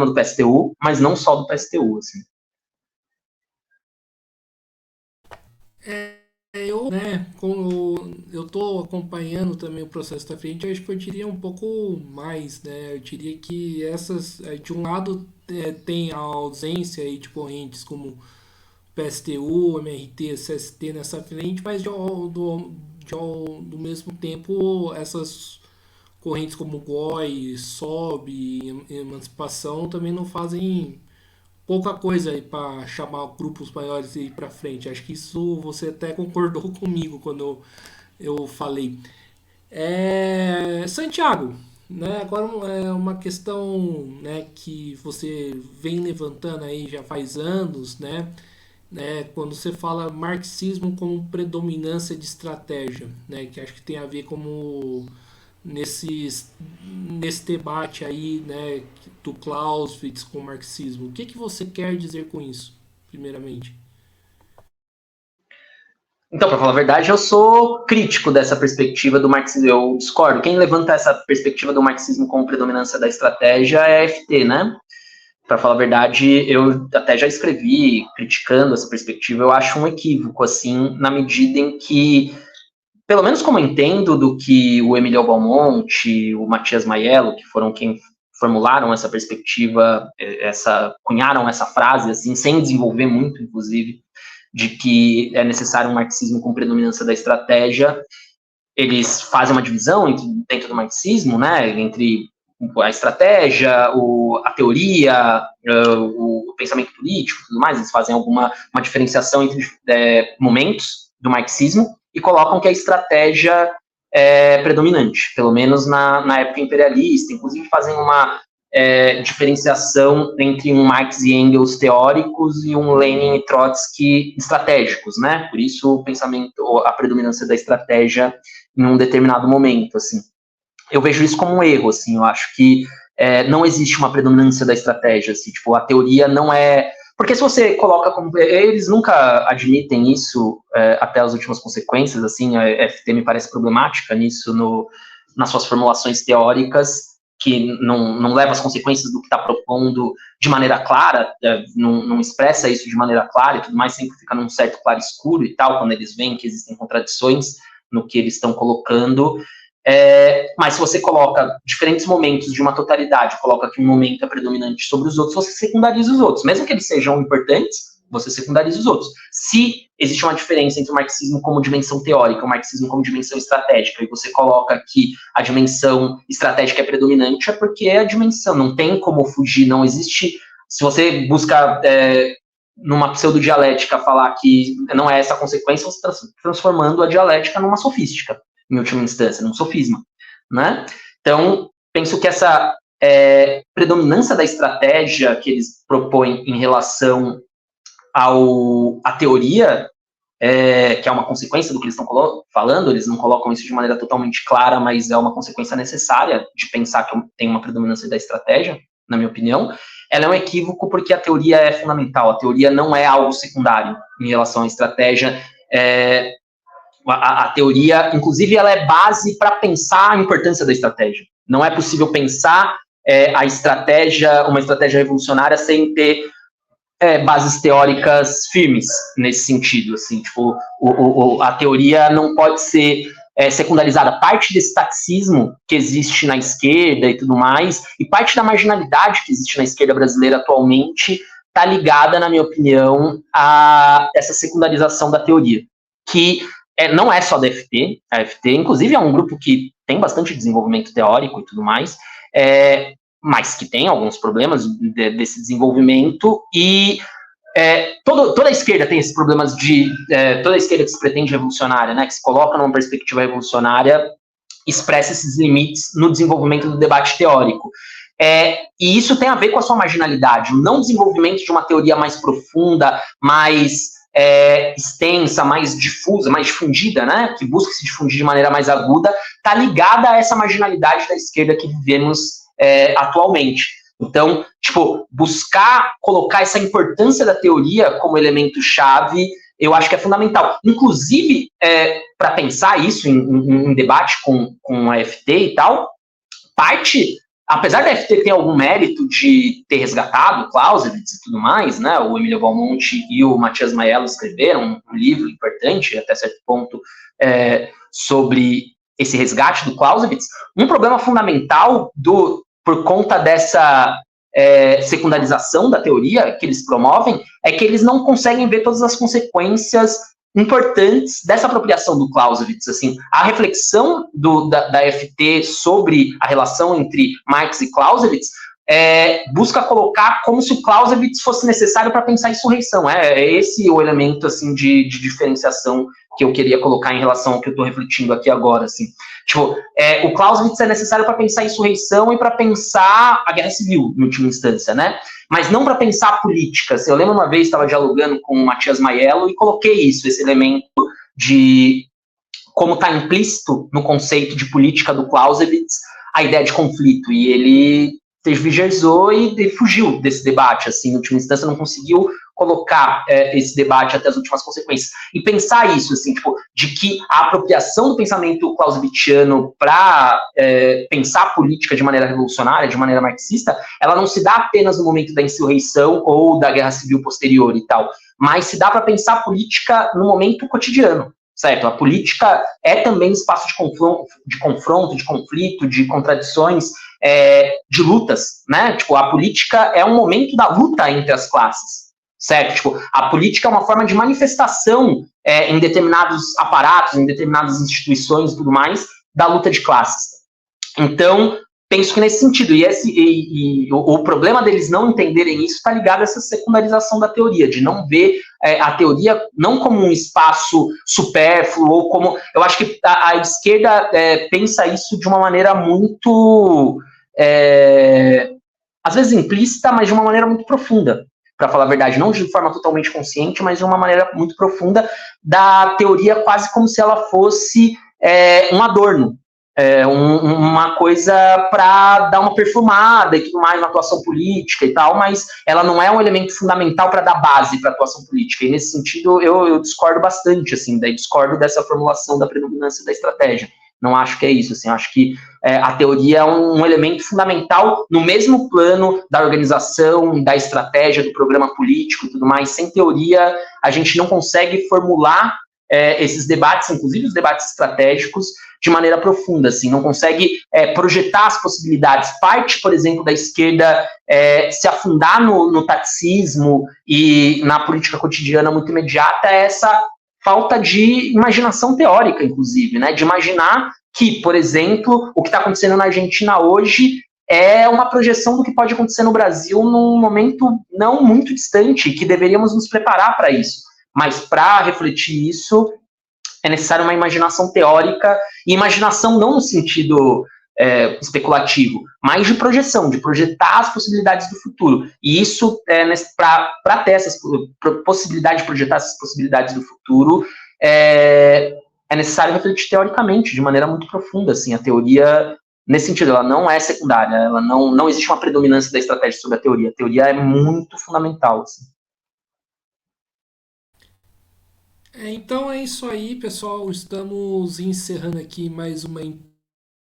do PSTU, mas não só do PSTU, assim. Como eu estou acompanhando também o processo da frente, eu acho que eu diria um pouco mais, né? Eu diria que de um lado, tem a ausência aí de correntes como PSTU, MRT, CST nessa frente, mas do mesmo tempo, essas correntes como GOI, SOB e Emancipação também não fazem pouca coisa aí para chamar grupos maiores aí para frente. Acho que isso você até concordou comigo quando eu falei. Santiago, né? Agora é uma questão, né, que você vem levantando aí já faz anos, né? Quando você fala marxismo como predominância de estratégia, né? Que acho que tem a ver como nesse debate aí, né, do Clausewitz com o marxismo. O que você quer dizer com isso, primeiramente? Então, para falar a verdade, eu sou crítico dessa perspectiva do marxismo. Eu discordo. Quem levanta essa perspectiva do marxismo como predominância da estratégia é a FT, né? Para falar a verdade, eu até já escrevi criticando essa perspectiva. Eu acho um equívoco, assim, na medida em que, pelo menos como eu entendo do que o Emílio Balmonte, o Matias Maiello, que foram quem formularam essa perspectiva, cunharam essa frase, assim, sem desenvolver muito, inclusive, de que é necessário um marxismo com predominância da estratégia. Eles fazem uma divisão dentro do marxismo, né, entre a estratégia, a teoria, o pensamento político, tudo mais. Eles fazem uma diferenciação entre momentos do marxismo e colocam que a estratégia é predominante, pelo menos na época imperialista. Inclusive fazem uma diferenciação entre um Marx e Engels teóricos e um Lenin e Trotsky estratégicos, né? Por isso o pensamento, a predominância da estratégia em um determinado momento, assim. Eu vejo isso como um erro, assim. Eu acho que não existe uma predominância da estratégia, assim. Tipo, a teoria não é... Porque se você coloca como... Eles nunca admitem isso até as últimas consequências, assim. A FT me parece problemática nisso, nas suas formulações teóricas, que não leva as consequências do que está propondo de maneira clara, não expressa isso de maneira clara e tudo mais, sempre fica num certo claro escuro e tal, quando eles veem que existem contradições no que eles estão colocando. Mas se você coloca diferentes momentos de uma totalidade, coloca que um momento é predominante sobre os outros, você secundariza os outros. Mesmo que eles sejam importantes, você secundariza os outros. Se existe uma diferença entre o marxismo como dimensão teórica e o marxismo como dimensão estratégica, e você coloca que a dimensão estratégica é predominante, é porque a dimensão não tem como fugir, não existe. Se você busca numa pseudodialética falar que não é essa a consequência, você está transformando a dialética numa sofística, em última instância, num sofisma, né? Então, penso que essa predominância da estratégia que eles propõem em relação à teoria, que é uma consequência do que eles estão falando, eles não colocam isso de maneira totalmente clara, mas é uma consequência necessária de pensar que tem uma predominância da estratégia, na minha opinião. Ela é um equívoco porque a teoria é fundamental, a teoria não é algo secundário em relação à estratégia. A teoria, inclusive, ela é base para pensar a importância da estratégia. Não é possível pensar uma estratégia revolucionária sem ter bases teóricas firmes nesse sentido, assim, tipo, a teoria não pode ser secundarizada. Parte desse taxismo que existe na esquerda e tudo mais, e parte da marginalidade que existe na esquerda brasileira atualmente, está ligada, na minha opinião, a essa secundarização da teoria, que não é só da FT, a FT, inclusive, é um grupo que tem bastante desenvolvimento teórico e tudo mais, mas que tem alguns problemas desse desenvolvimento, e toda a esquerda tem esses problemas toda a esquerda que se pretende revolucionária, né, que se coloca numa perspectiva revolucionária, expressa esses limites no desenvolvimento do debate teórico. E isso tem a ver com a sua marginalidade, o não desenvolvimento de uma teoria mais profunda, mais extensa, mais difusa, mais difundida, né, que busca se difundir de maneira mais aguda, está ligada a essa marginalidade da esquerda que vivemos atualmente. Então, tipo, buscar colocar essa importância da teoria como elemento-chave, eu acho que é fundamental. Inclusive, para pensar isso em debate com a FT e tal, apesar da FT ter algum mérito de ter resgatado Clausewitz e tudo mais, né, o Emílio Valmonte e o Matias Maiello escreveram um livro importante, até certo ponto, sobre esse resgate do Clausewitz, um problema fundamental por conta dessa secundarização da teoria que eles promovem, é que eles não conseguem ver todas as consequências importantes dessa apropriação do Clausewitz. Assim, a reflexão da FT sobre a relação entre Marx e Clausewitz busca colocar como se o Clausewitz fosse necessário para pensar a insurreição. Esse o elemento assim, de diferenciação que eu queria colocar em relação ao que eu estou refletindo aqui agora. Assim. Tipo, o Clausewitz é necessário para pensar a insurreição e para pensar a guerra civil, em última instância, né? Mas não para pensar a política. Eu lembro uma vez, estava dialogando com o Matias Maiello e coloquei esse elemento de como está implícito no conceito de política do Clausewitz a ideia de conflito. E ele tergiversou e fugiu desse debate. Assim, em última instância, não conseguiu colocar esse debate até as últimas consequências. E pensar isso, assim, tipo, de que a apropriação do pensamento clausewitziano para pensar a política de maneira revolucionária, de maneira marxista, ela não se dá apenas no momento da insurreição ou da guerra civil posterior e tal, mas se dá para pensar a política no momento cotidiano, certo? A política é também espaço de confronto, de conflito, de contradições, de lutas, né? Tipo, a política é um momento da luta entre as classes, certo? Tipo, a política é uma forma de manifestação em determinados aparatos, em determinadas instituições e tudo mais, da luta de classes. Então, penso que nesse sentido, o problema deles não entenderem isso está ligado a essa secundarização da teoria, de não ver a teoria não como um espaço supérfluo, ou como... Eu acho que a esquerda pensa isso de uma maneira muito... às vezes implícita, mas de uma maneira muito profunda, para falar a verdade, não de forma totalmente consciente, mas de uma maneira muito profunda, da teoria quase como se ela fosse um adorno, uma coisa para dar uma perfumada e tudo mais na atuação política e tal, mas ela não é um elemento fundamental para dar base para a atuação política. E nesse sentido eu discordo bastante, assim, discordo dessa formulação da predominância da estratégia. Não acho que é isso, assim, acho que a teoria é um elemento fundamental no mesmo plano da organização, da estratégia, do programa político e tudo mais. Sem teoria, a gente não consegue formular esses debates, inclusive os debates estratégicos, de maneira profunda, assim, não consegue projetar as possibilidades. Parte, por exemplo, da esquerda se afundar no taxismo e na política cotidiana muito imediata é essa falta de imaginação teórica, inclusive, né? De imaginar que, por exemplo, o que está acontecendo na Argentina hoje é uma projeção do que pode acontecer no Brasil num momento não muito distante, que deveríamos nos preparar para isso. Mas para refletir isso, é necessário uma imaginação teórica, e imaginação não no sentido especulativo, mas de projeção, de projetar as possibilidades do futuro. E isso, para ter essa possibilidade de projetar essas possibilidades do futuro, é necessário refletir teoricamente, de maneira muito profunda. Assim, a teoria, nesse sentido, ela não é secundária, ela não existe uma predominância da estratégia sobre a teoria é muito fundamental. Assim. Então é isso aí, pessoal. Estamos encerrando aqui mais uma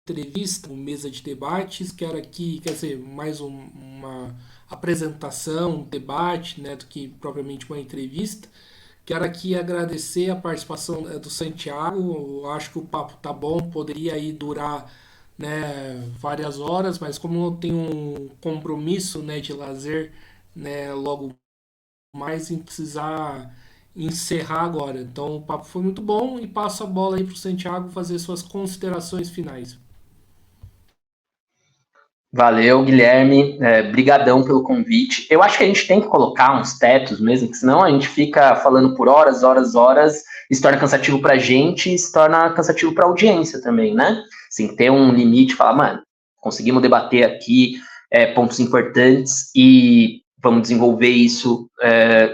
entrevista, uma mesa de debates. Quero aqui, quer dizer, uma apresentação, um debate, né, do que propriamente uma entrevista. Quero aqui agradecer a participação do Santiago. Eu acho que o papo tá bom, poderia aí durar, né, várias horas, mas como eu tenho um compromisso, né, de lazer, né, logo mais em precisar encerrar agora. Então o papo foi muito bom e passo a bola aí para o Santiago fazer suas considerações finais. Valeu, Guilherme. Brigadão pelo convite. Eu acho que a gente tem que colocar uns tetos mesmo, porque senão a gente fica falando por horas, horas, horas, e se torna cansativo para a gente e se torna cansativo para a audiência também, né? Assim, ter um limite, falar, mano, conseguimos debater aqui pontos importantes e vamos desenvolver isso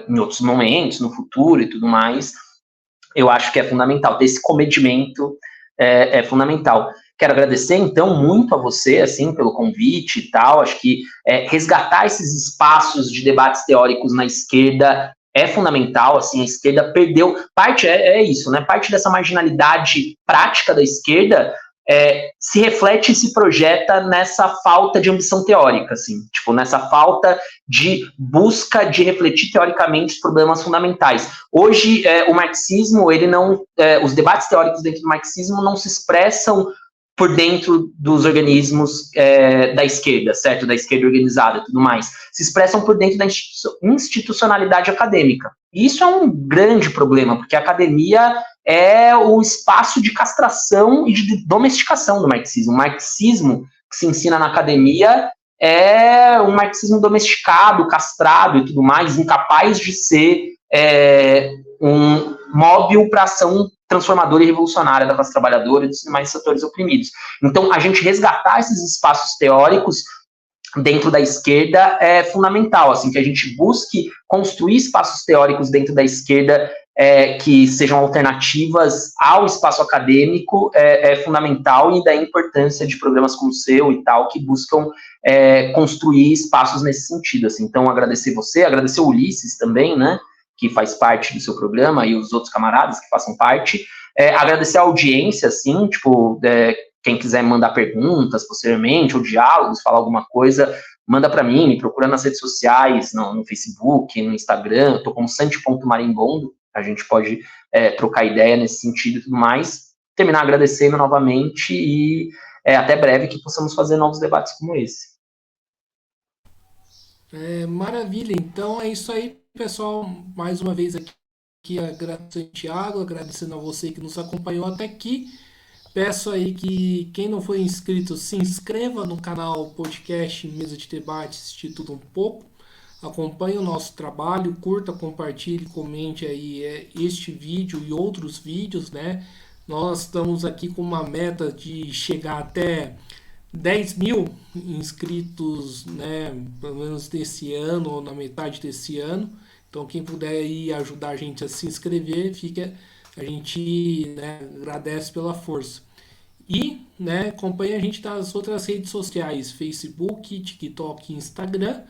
em outros momentos, no futuro e tudo mais. Eu acho que é fundamental. Ter esse comedimento é fundamental. Quero agradecer, então, muito a você, assim, pelo convite e tal. Acho que resgatar esses espaços de debates teóricos na esquerda é fundamental, assim, a esquerda perdeu, parte isso, né, parte dessa marginalidade prática da esquerda se reflete e se projeta nessa falta de ambição teórica, assim, tipo, nessa falta de busca de refletir teoricamente os problemas fundamentais. Hoje, o marxismo, ele não, os debates teóricos dentro do marxismo não se expressam por dentro dos organismos da esquerda, certo? Da esquerda organizada e tudo mais. Se expressam por dentro da institucionalidade acadêmica. E isso é um grande problema, porque a academia é o espaço de castração e de domesticação do marxismo. O marxismo que se ensina na academia é um marxismo domesticado, castrado e tudo mais, incapaz de ser um móvel para ação transformadora e revolucionária da classe trabalhadora e dos demais setores oprimidos. Então, a gente resgatar esses espaços teóricos dentro da esquerda é fundamental, assim, que a gente busque construir espaços teóricos dentro da esquerda que sejam alternativas ao espaço acadêmico é fundamental, e da importância de programas como o seu e tal, que buscam construir espaços nesse sentido, assim. Então, agradecer você, agradecer o Ulisses também, né, que faz parte do seu programa, e os outros camaradas que façam parte, agradecer a audiência, assim, tipo, quem quiser mandar perguntas posteriormente, ou diálogos, falar alguma coisa, manda para mim, me procura nas redes sociais, no Facebook, no Instagram, eu tô como santi.marimbondo, a gente pode trocar ideia nesse sentido e tudo mais. Terminar agradecendo novamente e até breve que possamos fazer novos debates como esse. Maravilha, então é isso aí, pessoal. Mais uma vez aqui agradecendo a Thiago, agradecendo a você que nos acompanhou até aqui. Peço aí que quem não foi inscrito se inscreva no canal podcast Mesa de Debates Instituto Um Pouco. Acompanhe o nosso trabalho, curta, compartilhe, comente aí este vídeo e outros vídeos, né? Nós estamos aqui com uma meta de chegar até 10 mil inscritos, né? Pelo menos desse ano ou na metade desse ano. Então quem puder aí ajudar a gente a se inscrever, a gente, né, agradece pela força. E, né, acompanhe a gente nas outras redes sociais, Facebook, TikTok, Instagram.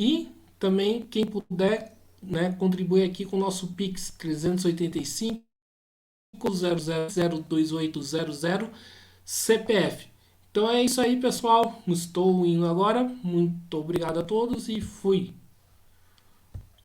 E também quem puder, né, contribuir aqui com o nosso Pix 385 002800 CPF. Então é isso aí, pessoal. Estou indo agora. Muito obrigado a todos e fui.